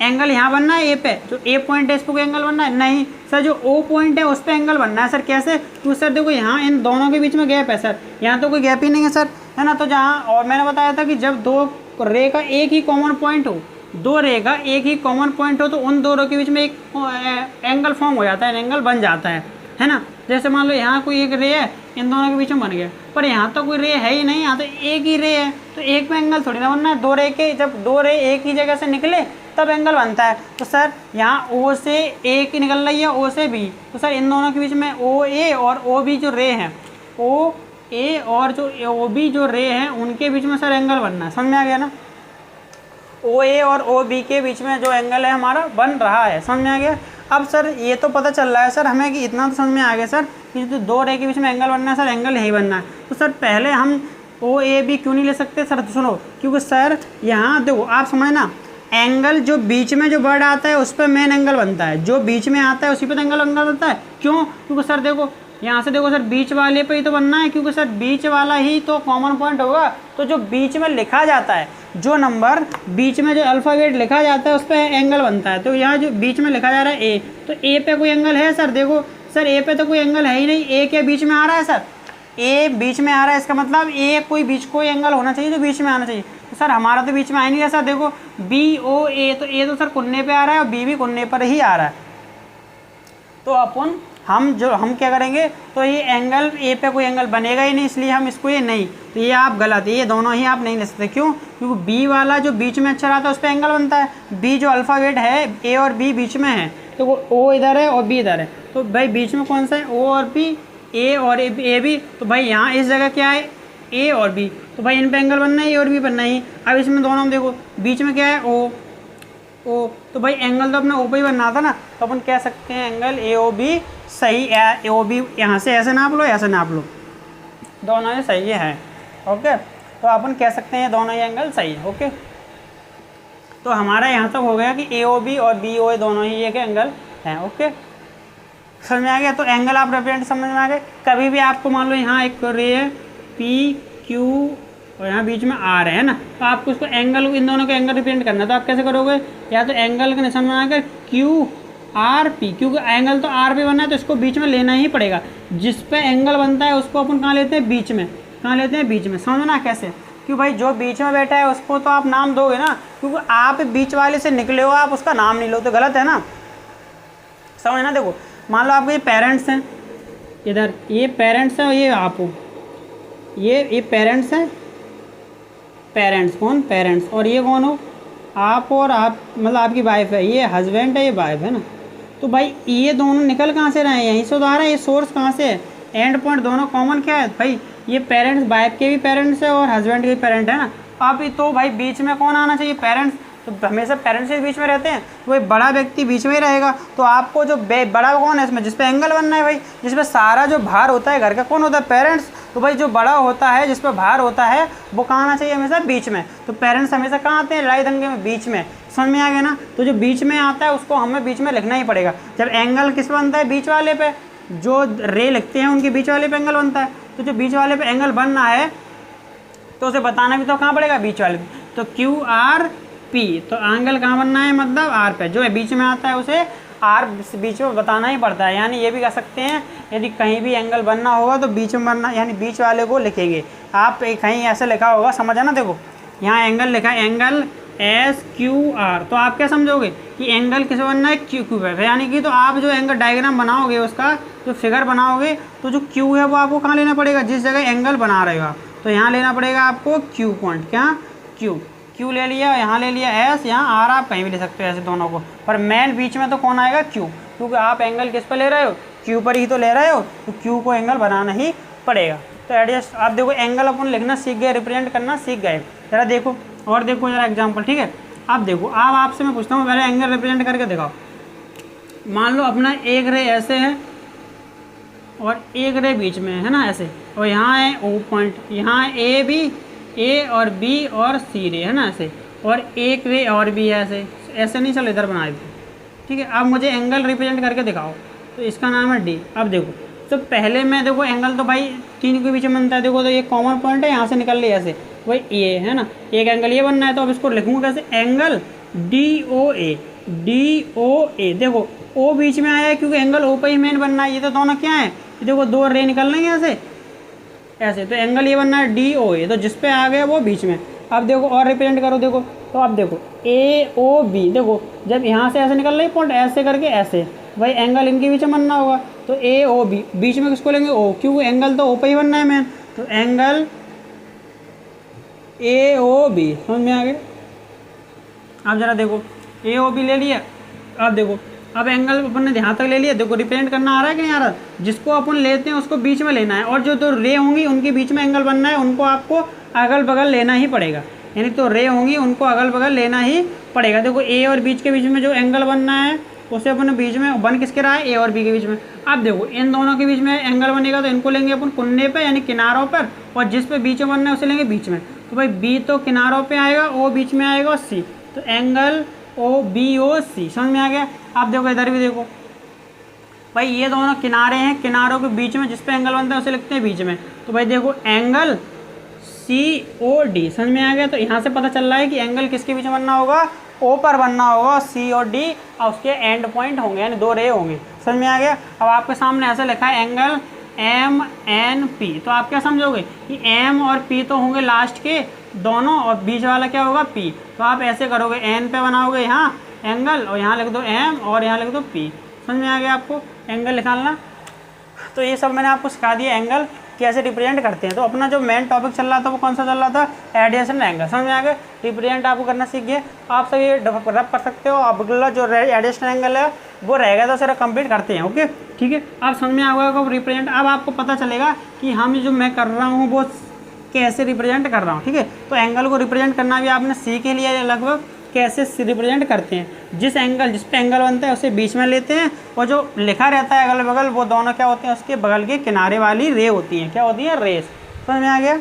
एंगल यहाँ बनना है ए पे, जो ए पॉइंट है इस पर कोई एंगल बनना है नहीं सर, जो ओ पॉइंट है उस पर एंगल बनना है सर। कैसे, तो सर देखो यहाँ इन दोनों के बीच में गैप है सर, यहाँ तो कोई गैप ही नहीं है सर, है ना। तो जहाँ, और मैंने बताया था कि जब दो रे का एक ही कॉमन पॉइंट हो, दो रे का एक ही कॉमन पॉइंट हो, तो उन दो रो के बीच में एक एंगल फॉर्म हो जाता है, एंगल बन जाता है ना। जैसे मान लो यहाँ कोई एक रे है, इन दोनों के बीच में बन गया, पर यहाँ तो कोई रे है ही नहीं, यहाँ तो एक ही रे है, तो एक में एंगल थोड़ी ना बनना है। दो रे के, जब दो रे एक ही जगह से निकले तब एंगल बनता है। तो सर यहाँ ओ से ए की निकल रही है, ओ से बी, तो सर इन दोनों के बीच में ओ ए और ओ बी जो रे हैं, ओ ए और जो ओ बी जो रे हैं उनके बीच में सर एंगल बनना है, समझ में आ गया ना। ओ ए और ओ बी के बीच में जो एंगल है हमारा बन रहा है, समझ में आ गया। अब सर ये तो पता चल रहा है सर हमें कि इतना तो समझ में आ गया सर कि जो दो रे के बीच में एंगल बनना है सर, एंगल यही बनना है। तो सर पहले हम ओ ए बी क्यों नहीं ले सकते सर, तो सुनो, क्योंकि सर यहाँ देखो आप समझना, एंगल जो बीच में जो वर्ड आता है उस पर मेन एंगल बनता है, जो बीच में आता है उसी पर एंगल बनता है। क्यों, क्योंकि सर देखो यहाँ से देखो सर बीच वाले पे ही तो बनना है, क्योंकि सर बीच वाला ही तो कॉमन पॉइंट होगा। तो जो बीच में लिखा जाता है, जो नंबर बीच में जो अल्फ़ाबेट लिखा जाता है उस पर एंगल बनता है। तो यहाँ जो बीच में लिखा जा रहा है ए, तो ए पे कोई एंगल है सर, देखो सर ए पे तो कोई एंगल है ही नहीं, ए के बीच में आ रहा है सर, ए बीच में आ रहा है, इसका मतलब ए कोई एंगल होना चाहिए जो बीच में आना चाहिए। तो सर हमारा तो बीच में आ नहीं रहा सर, देखो बी ओ ए, तो ए तो सर कुन्ने पे आ रहा है और बी भी कुन्ने पर ही आ रहा है। तो अपन हम क्या करेंगे, तो ये एंगल ए पे कोई एंगल बनेगा ही नहीं, इसलिए हम इसको ये नहीं, तो ये आप गलत है, ये दोनों ही आप नहीं ले सकते। क्यों, क्योंकि बी वाला जो बीच में अच्छा रहता है उस पर एंगल बनता है। बी जो अल्फ़ाबेट है, ए और बी बीच में है, तो वो ओ इधर है और बी इधर है, तो भाई बीच में कौन सा है, ओ और बी, ए और ए बी। तो भाई यहाँ इस जगह क्या है, ए और बी, तो भाई इन पे एंगल बनना है, ए और बी बनना ही। अब इसमें दोनों में देखो बीच में क्या है, ओ, तो भाई एंगल तो अपना ओ पे ही बनना था ना, तो अपन कह सकते हैं एंगल ए ओ बी सही, ए ओ बी यहाँ से ऐसे नाप लो, ऐसे नाप लो, दोनों ही सही है। ओके, तो अपन कह सकते हैं दोनों ही एंगल सही है। ओके, तो हमारा यहाँ तक हो गया कि ए ओ बी और बी ओ ए दोनों ही एक एंगल हैं। ओके, समझ में आ गया। तो एंगल आप रिप्रेजेंट समझ में आ गए। कभी भी आपको मान लो यहाँ एक रे है पी क्यू और यहाँ बीच में आर है ना, तो आपको उसको एंगल, इन दोनों का एंगल रिप्रेजेंट करना है, तो आप कैसे करोगे, या तो एंगल का निशान बनाकर क्यू आर पी, क्योंकि एंगल तो आर पे बनना है तो इसको बीच में लेना ही पड़ेगा। जिस पे एंगल बनता है उसको अपन कहाँ लेते हैं, बीच में, कहाँ लेते हैं, बीच में। समझना कैसे, क्यों भाई जो बीच में बैठा है उसको तो आप नाम दोगे ना, क्योंकि आप बीच वाले से निकले हो, आप उसका नाम नहीं लो तो गलत है ना, समझना। देखो मान लो आपके पेरेंट्स हैं, इधर ये पेरेंट्स हैं और ये आप हो, ये पेरेंट्स हैं, पेरेंट्स कौन, पेरेंट्स, और ये कौन हो, आप, और आप मतलब आपकी वाइफ है, ये हस्बैंड है, ये वाइफ है ना। तो भाई ये दोनों निकल कहाँ से रहे हैं, यहीं से तो आ रहा है, ये सोर्स कहाँ से है, एंड पॉइंट दोनों कॉमन क्या है भाई, ये पेरेंट्स, वाइफ के भी पेरेंट्स है और हस्बैंड के भी पेरेंट है ना। अब तो भाई बीच में कौन आना चाहिए, पेरेंट्स, तो हमेशा पेरेंट्स के बीच में रहते हैं, तो भाई बड़ा व्यक्ति बीच में ही रहेगा। तो आपको जो बड़ा कौन है इसमें, जिस पे एंगल बनना है भाई, जिस पे सारा जो भार होता है घर का, कौन होता है, पेरेंट्स। तो भाई जो बड़ा होता है, जिस पर भार होता है, वो कहाँ आना चाहिए, हमेशा बीच में। तो पेरेंट्स हमेशा कहाँ आते हैं, लड़ाई दंगे में बीच में, समझ में आ गया ना। तो जो बीच में आता है उसको हमें बीच में लिखना ही पड़ेगा। जब एंगल किस पे बनता है, बीच वाले पे, जो रे लिखते हैं उनके बीच वाले पे एंगल बनता है। तो जो बीच वाले पे एंगल बनना है तो उसे बताना भी तो कहाँ पड़ेगा, बीच वाले पे। तो क्यू आर पी, तो एंगल कहाँ बनना है, मतलब आर पे, जो बीच में आता है उसे आर बीच में बताना ही पड़ता है। यानी ये भी कह सकते हैं यदि कहीं भी एंगल बनना होगा तो बीच में बनना, यानी बीच वाले को लिखेंगे। आप कहीं ऐसे लिखा होगा, समझा ना, देखो यहाँ एंगल लिखा है, एंगल एस क्यू आर, तो आप क्या समझोगे कि एंगल किसे बनना है, क्यू क्यू है, यानी कि तो आप जो एंगल डायग्राम बनाओगे, उसका जो फिगर बनाओगे, तो जो क्यू है वो आपको कहाँ लेना पड़ेगा, जिस जगह एंगल बना रहे हो तो यहाँ लेना पड़ेगा आपको क्यू पॉइंट, क्या क्यू, क्यू ले लिया, यहाँ ले लिया एस, यहाँ आर, आप कहीं भी ले सकते हो ऐसे दोनों को, पर मेन बीच में तो कौन आएगा, क्यू, क्योंकि आप एंगल किस पर ले रहे हो, क्यू पर ही तो ले रहे हो, तो क्यू को एंगल बनाना ही पड़ेगा। तो एडजस्ट, आप देखो एंगल अपन लिखना सीख गए, रिप्रेजेंट करना सीख गए। जरा देखो और देखो जरा एग्जाम्पल, ठीक है। अब देखो, अब आपसे मैं पूछता हूँ, पहले एंगल रिप्रेजेंट करके दिखाओ। मान लो अपना एक रे ऐसे है और एक रे बीच में है ना ऐसे, और यहाँ है ओ पॉइंट, यहाँ ए बी, ए और बी और सी रे है ना ऐसे, और एक रे और भी है ऐसे, ऐसे नहीं, चलो इधर बना देते, ठीक है। अब मुझे एंगल रिप्रेजेंट करके दिखाओ, तो इसका नाम है डी। अब देखो, तो पहले मैं देखो एंगल तो भाई तीन के बीच में बनता है, देखो तो ये कॉमन पॉइंट है, यहाँ से निकल लिया ऐसे, वही ए है ना, एक एंगल ये बनना है, तो अब इसको लिखूँगा कैसे, एंगल डी ओ ए, डी ओ ए। देखो ओ बीच में आया है क्योंकि एंगल ओ पर ही मेन बनना है, ये तो दोनों क्या है, देखो दो रे निकल लेंगे ऐसे ऐसे, तो एंगल ये बनना है डी ओ ए, तो जिस पे आ गया वो बीच में। अब देखो और रिप्रेजेंट करो, देखो तो अब देखो ए ओ बी, देखो जब यहाँ से ऐसे निकल रही पॉइंट, ऐसे करके ऐसे, भाई एंगल इनके बीच में बनना होगा, तो ए ओ बी, बीच में किसको लेंगे, ओ, क्योंकि एंगल तो ओ पे ही बनना है मैन, तो एंगल ए ओ बी, समझ में आ गया। अब जरा देखो ए ओ बी ले लिया, अब देखो अब एंगल अपन ने ध्यान तक ले लिया, देखो रिप्रेजेंट करना आ रहा है कि नहीं आ रहा, जिसको अपन लेते हैं उसको बीच में लेना है, और जो दो रे होंगी उनके बीच में एंगल बनना है, उनको आपको अगल बगल लेना ही पड़ेगा, यानी तो रे होंगी उनको अगल बगल लेना ही पड़ेगा। देखो ए और बीच के बीच में जो एंगल बनना है उसे अपन बीच में बन किसके रहा है, ए और बी के बीच में। अब देखो इन दोनों के बीच में एंगल बनेगा, तो इनको लेंगे अपन कुन्ने पे यानी किनारों पर, और जिस पे बीच में बनना है उसे लेंगे बीच में, तो भाई बी तो किनारों पे आएगा, ओ बीच में आएगा, और सी, तो एंगल ओ बी ओ सी, समझ में आ गया। अब देखो इधर भी देखो भाई ये दोनों किनारे हैं, किनारों के बीच में जिस पे एंगल बनता है उसे लिखते हैं बीच में, तो भाई देखो एंगल सी ओ डी, समझ में आ गया। तो यहाँ से पता चल रहा है कि एंगल किसके बीच में बनना होगा, ओ पर बनना होगा, सी और डी और उसके एंड पॉइंट होंगे, यानी दो रे होंगे, समझ में आ गया। अब आपके सामने ऐसे लिखा है एंगल एम एन पी, तो आप क्या समझोगे कि एम और पी तो होंगे लास्ट के दोनों, और बीच वाला क्या होगा, पी, तो आप ऐसे करोगे, एन पे बनाओगे यहाँ एंगल, और यहाँ लिख दो एम और यहाँ लिख दो पी, समझ में आ गया आपको एंगल निकालना। तो ये सब मैंने आपको सिखा दिया एंगल कैसे रिप्रेजेंट करते हैं। तो अपना जो मेन टॉपिक चल रहा था वो कौन सा चल रहा था, एडजेसेंट एंगल, समझ में आ गया। रिप्रेजेंट आपको करना सीख गए, आप सब ये रब कर सकते हो। अब अगला जो एडजेसेंट एंगल है वो रहेगा, तो सर कंप्लीट करते हैं, ओके ठीक है। आप समझ में आ गया रिप्रेजेंट, अब आपको पता चलेगा कि हम जो मैं कर रहा हूँ वो कैसे रिप्रेजेंट कर रहा हूँ, ठीक है। तो एंगल को रिप्रेजेंट करना भी आपने सीख ही लिया लगभग, कैसे रिप्रेजेंट करते हैं। जिस पे एंगल बनता है उसे बीच में लेते हैं, और जो लिखा रहता है अगल बगल वो दोनों क्या होते हैं, उसके बगल के किनारे वाली रे होती हैं, क्या होती है, रेस, समझ में आ गया।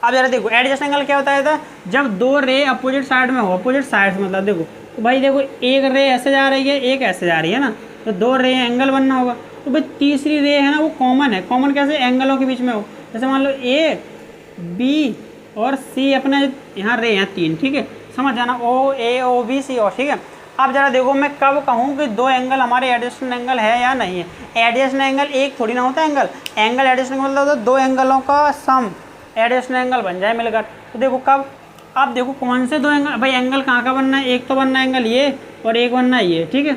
अब जरा देखो एडजस्ट एंगल क्या होता है, जब दो रे अपोजिट साइड में हो, अपोजिट साइड मतलब देखो, तो भाई देखो एक रे ऐसे जा रही है, एक ऐसे जा रही है ना, तो दो रे एंगल बनना होगा, तो भाई तीसरी रे है ना वो कॉमन है। कॉमन कैसे, एंगलों के बीच में हो, जैसे मान लो ए बी और सी, अपना यहाँ रे हैं तीन, ठीक है, समझ जाना, ओ ए ओ बी सी और, ठीक है। अब जरा देखो मैं कब कहूँ कि दो एंगल हमारे एडजेसेंट एंगल है या नहीं है। एडजेसेंट एंगल एक थोड़ी ना होता है, एंगल एडजेसेंट एंगल मतलब दो एंगलों का सम एडजेसेंट एंगल बन जाए मिलकर। तो देखो कब, अब देखो कौन से दो एंगल, भाई एंगल कहाँ का बनना है, एक तो बनना है एंगल ये और एक बनना है ये, ठीक है।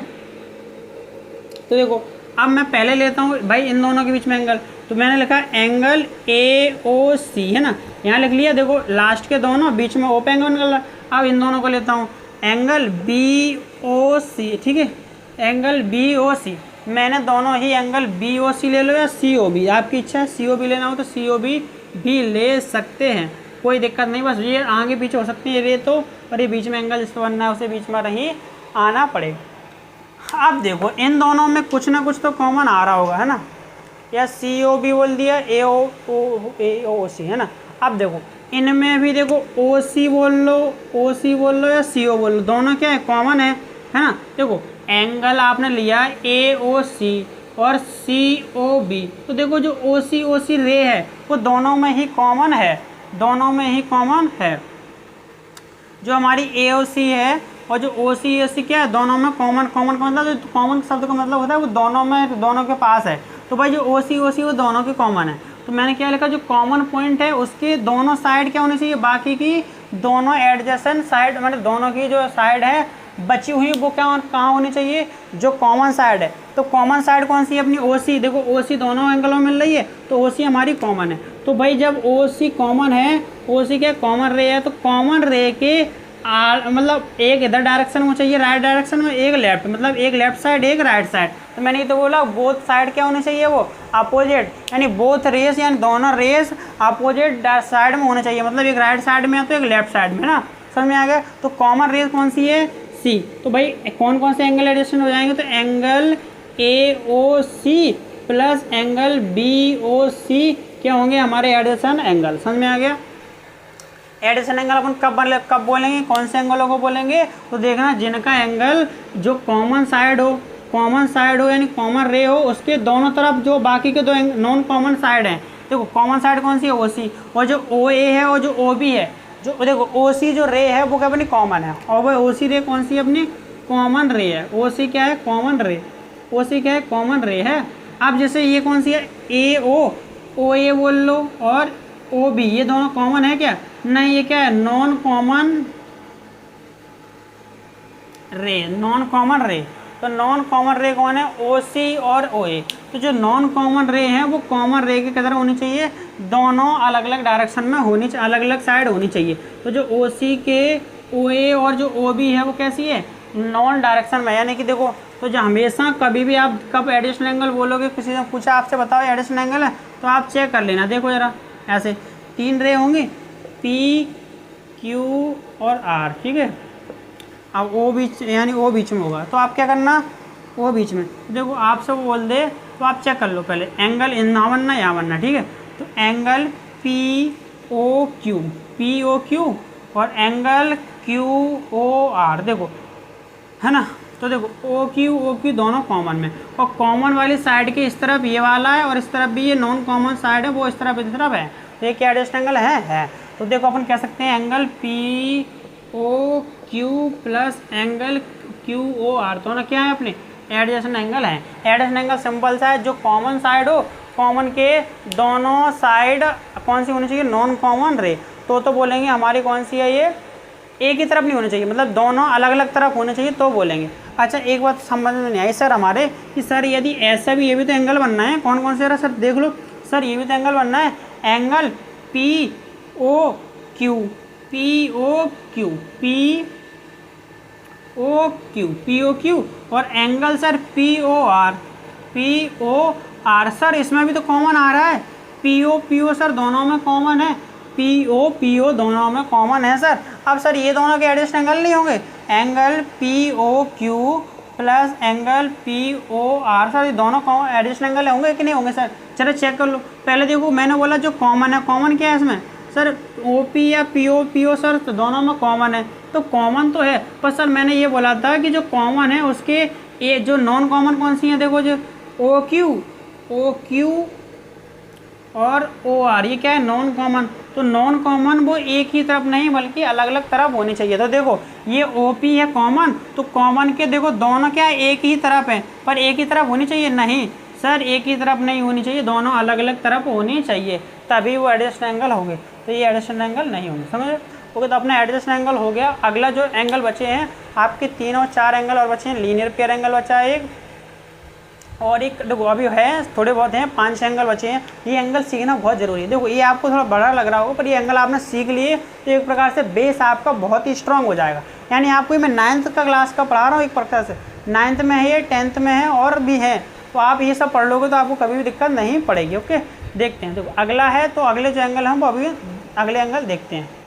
तो देखो अब मैं पहले लेता हूँ भाई इन दोनों के बीच में एंगल, तो मैंने लिखा एंगल ए ओ सी है ना, यहाँ लिख लिया। देखो लास्ट के दोनों बीच में ओ पे एंगल निकल रहा। अब इन दोनों को लेता हूँ एंगल बी ओ सी, ठीक है, एंगल बी ओ सी। मैंने दोनों ही एंगल बी ओ सी ले लो या सी ओ बी, आपकी इच्छा है सी ओ बी लेना हो तो सी ओ बी भी ले सकते हैं, कोई दिक्कत नहीं। बस ये आगे पीछे हो सकती है रे, तो और ये बीच में एंगल जिसको बनना है उसे बीच में नहीं आना पड़ेगा। अब देखो इन दोनों में कुछ ना कुछ तो कॉमन आ रहा होगा, है ना, या सी ओ बी बोल दिया, ए ओ सी है ना। अब देखो इनमें भी देखो ओ सी बोल लो या सी ओ बोल लो, दोनों क्या है, कॉमन है ना। देखो एंगल आपने लिया ए ओ सी और सी ओ बी, तो देखो जो ओ सी रे है वो दोनों में ही कॉमन है, दोनों में ही कॉमन है। जो हमारी AOC है और जो OC क्या है, दोनों में कॉमन का मतलब, कॉमन शब्द का मतलब होता है वो दोनों के पास है। तो भाई जो OC वो दोनों के कॉमन है। तो मैंने क्या लिखा, जो कॉमन पॉइंट है उसके दोनों साइड क्या होनी चाहिए, बाकी की दोनों एडजेसेंट साइड, मतलब दोनों की जो साइड है बची हुई वो कहाँ होनी चाहिए, जो कॉमन साइड है। तो कॉमन साइड कौन सी है अपनी OC। देखो OC दोनों एंगलों में मिल रही है तो OC हमारी कॉमन है। तो भाई जब OC कॉमन है, OC क्या कॉमन रे है, तो कॉमन रे के मतलब एक इधर डायरेक्शन में चाहिए राइट डायरेक्शन में, एक लेफ्ट, मतलब एक लेफ्ट साइड एक राइट साइड। तो मैंने ये तो बोला बोथ साइड क्या होने चाहिए, वो अपोजिट, यानी बोथ रेस यानी दोनों रेस अपोजिट साइड में होने चाहिए, मतलब एक राइट साइड में है तो एक लेफ्ट साइड में ना, समझ में आ गया। तो कॉमन रेस कौन सी है, C। तो भाई कौन कौन से एंगल एडजस्टेंट हो जाएंगे, तो angle AOC plus angle BOC क्या होंगे हमारे एडजस्टेंट एंगल, समझ में आ गया। एडजस्टेंट एंगल अपन कब बोलेंगे, कौन से एंगलों को बोलेंगे, तो देखना जिनका एंगल जो कॉमन साइड हो यानी कॉमन रे हो उसके दोनों तरफ जो बाकी के दो नॉन कॉमन साइड हैं। देखो कॉमन साइड कौन सी है, OC, और जो OA है और जो OB है, जो देखो OC जो रे है वो क्या अपनी कॉमन है, और वो OC रे कौन सी है अपनी कॉमन रे है। OC क्या है, कॉमन रे, OC क्या है, कॉमन रे है। अब जैसे ये कौन सी है, OA बोल लो, और OB, ये दोनों कॉमन है क्या, नहीं, ये क्या है, नॉन कॉमन रे। तो नॉन कॉमन रे कौन है, OC और OA। तो जो नॉन कॉमन रे हैं वो कॉमन रे के किधर होनी चाहिए, दोनों अलग अलग डायरेक्शन में होनी चाहिए, अलग अलग साइड होनी चाहिए। तो जो OC के OA और जो OB है वो कैसी है, नॉन डायरेक्शन में, यानी कि देखो तो जो हमेशा कभी भी आप कब एडिशनल एंगल बोलोगे, किसी ने पूछा आपसे बताओ एडिशनल एंगल है, तो आप चेक कर लेना। देखो जरा ऐसे 3 रे होंगे P, Q और R, ठीक है। अब O बीच यानी O बीच में होगा, तो आप क्या करना, O बीच में, देखो आपसे वो बोल दे तो आप चेक कर लो पहले एंगल यहाँ बनना, ठीक है। तो एंगल POQ और एंगल QOR, देखो है ना। तो देखो OQ दोनों कॉमन में, और कॉमन वाली साइड के इस तरफ ये वाला है और इस तरफ भी ये नॉन कॉमन साइड है, वो इस तरफ है। तो ये क्या एडजस्ट एंगल है। तो देखो अपन कह सकते हैं angle POQ plus angle QOR दोनों क्या है अपने एडजस्टेंट एंगल है। एडजस्टेंट एंगल सिंपल सा है, जो कॉमन साइड हो, कॉमन के दोनों साइड कौन सी होनी चाहिए, नॉन कॉमन रे। तो बोलेंगे हमारी कौन सी है, ये एक ही तरफ नहीं होनी चाहिए, मतलब दोनों अलग अलग तरफ होने चाहिए तो बोलेंगे। अच्छा एक बात समझ में नहीं आई सर हमारे कि सर यदि ऐसा भी, ये भी तो एंगल बनना है, कौन कौन से रहा सर देख लो सर, ये भी तो एंगल बनना है, एंगल POQ और एंगल सर POR सर, इसमें भी तो कॉमन आ रहा है, PO सर दोनों में कॉमन है, PO दोनों में कॉमन है सर। अब सर ये दोनों के एडजस्ट एंगल नहीं होंगे, angle POQ plus angle POR sir, ये दोनों एडजस्ट एंगल होंगे कि नहीं होंगे सर, चलो चेक कर लो। पहले देखो मैंने बोला जो कॉमन है, कॉमन क्या है इसमें सर, OP या PO सर, तो दोनों में कॉमन है, तो कॉमन तो है, पर सर मैंने ये बोला था कि जो कॉमन है उसके ये जो नॉन कॉमन कौन सी है, देखो जो OQ और OR, ये क्या है नॉन कॉमन। तो नॉन कॉमन वो एक ही तरफ नहीं बल्कि अलग अलग तरफ होनी चाहिए। तो देखो ये OP है कॉमन, तो कॉमन के देखो दोनों क्या है एक ही तरफ है, पर एक ही तरफ होनी चाहिए, नहीं सर एक ही तरफ नहीं होनी चाहिए, दोनों अलग अलग तरफ होनी चाहिए, तभी वो एडजस्ट एंगल होंगे। तो ये एडजस्ट एंगल नहीं होंगे, समझ ओके। तो अपना एडजस्ट एंगल हो गया। अगला जो एंगल बचे हैं आपके 3 और 4 एंगल और बचे हैं, लीनियर पेयर एंगल बचा है एक, और एक देखो अभी है थोड़े बहुत हैं 5 एंगल बचे हैं। ये एंगल सीखना बहुत ज़रूरी है। देखो ये आपको थोड़ा बड़ा लग रहा होगा, पर ये एंगल आपने सीख लिए तो एक प्रकार से बेस आपका बहुत ही स्ट्रांग हो जाएगा। यानी आपको मैं 9th का क्लास का पढ़ा रहा हूँ, एक प्रकार से 9th में है, ये 10th में है और भी है, तो आप ये सब पढ़ लोगे तो आपको कभी भी दिक्कत नहीं पड़ेगी। ओके देखते हैं, देखो अगला है, तो अगले जो एंगल हैं वो अभी अगले एंगल देखते हैं।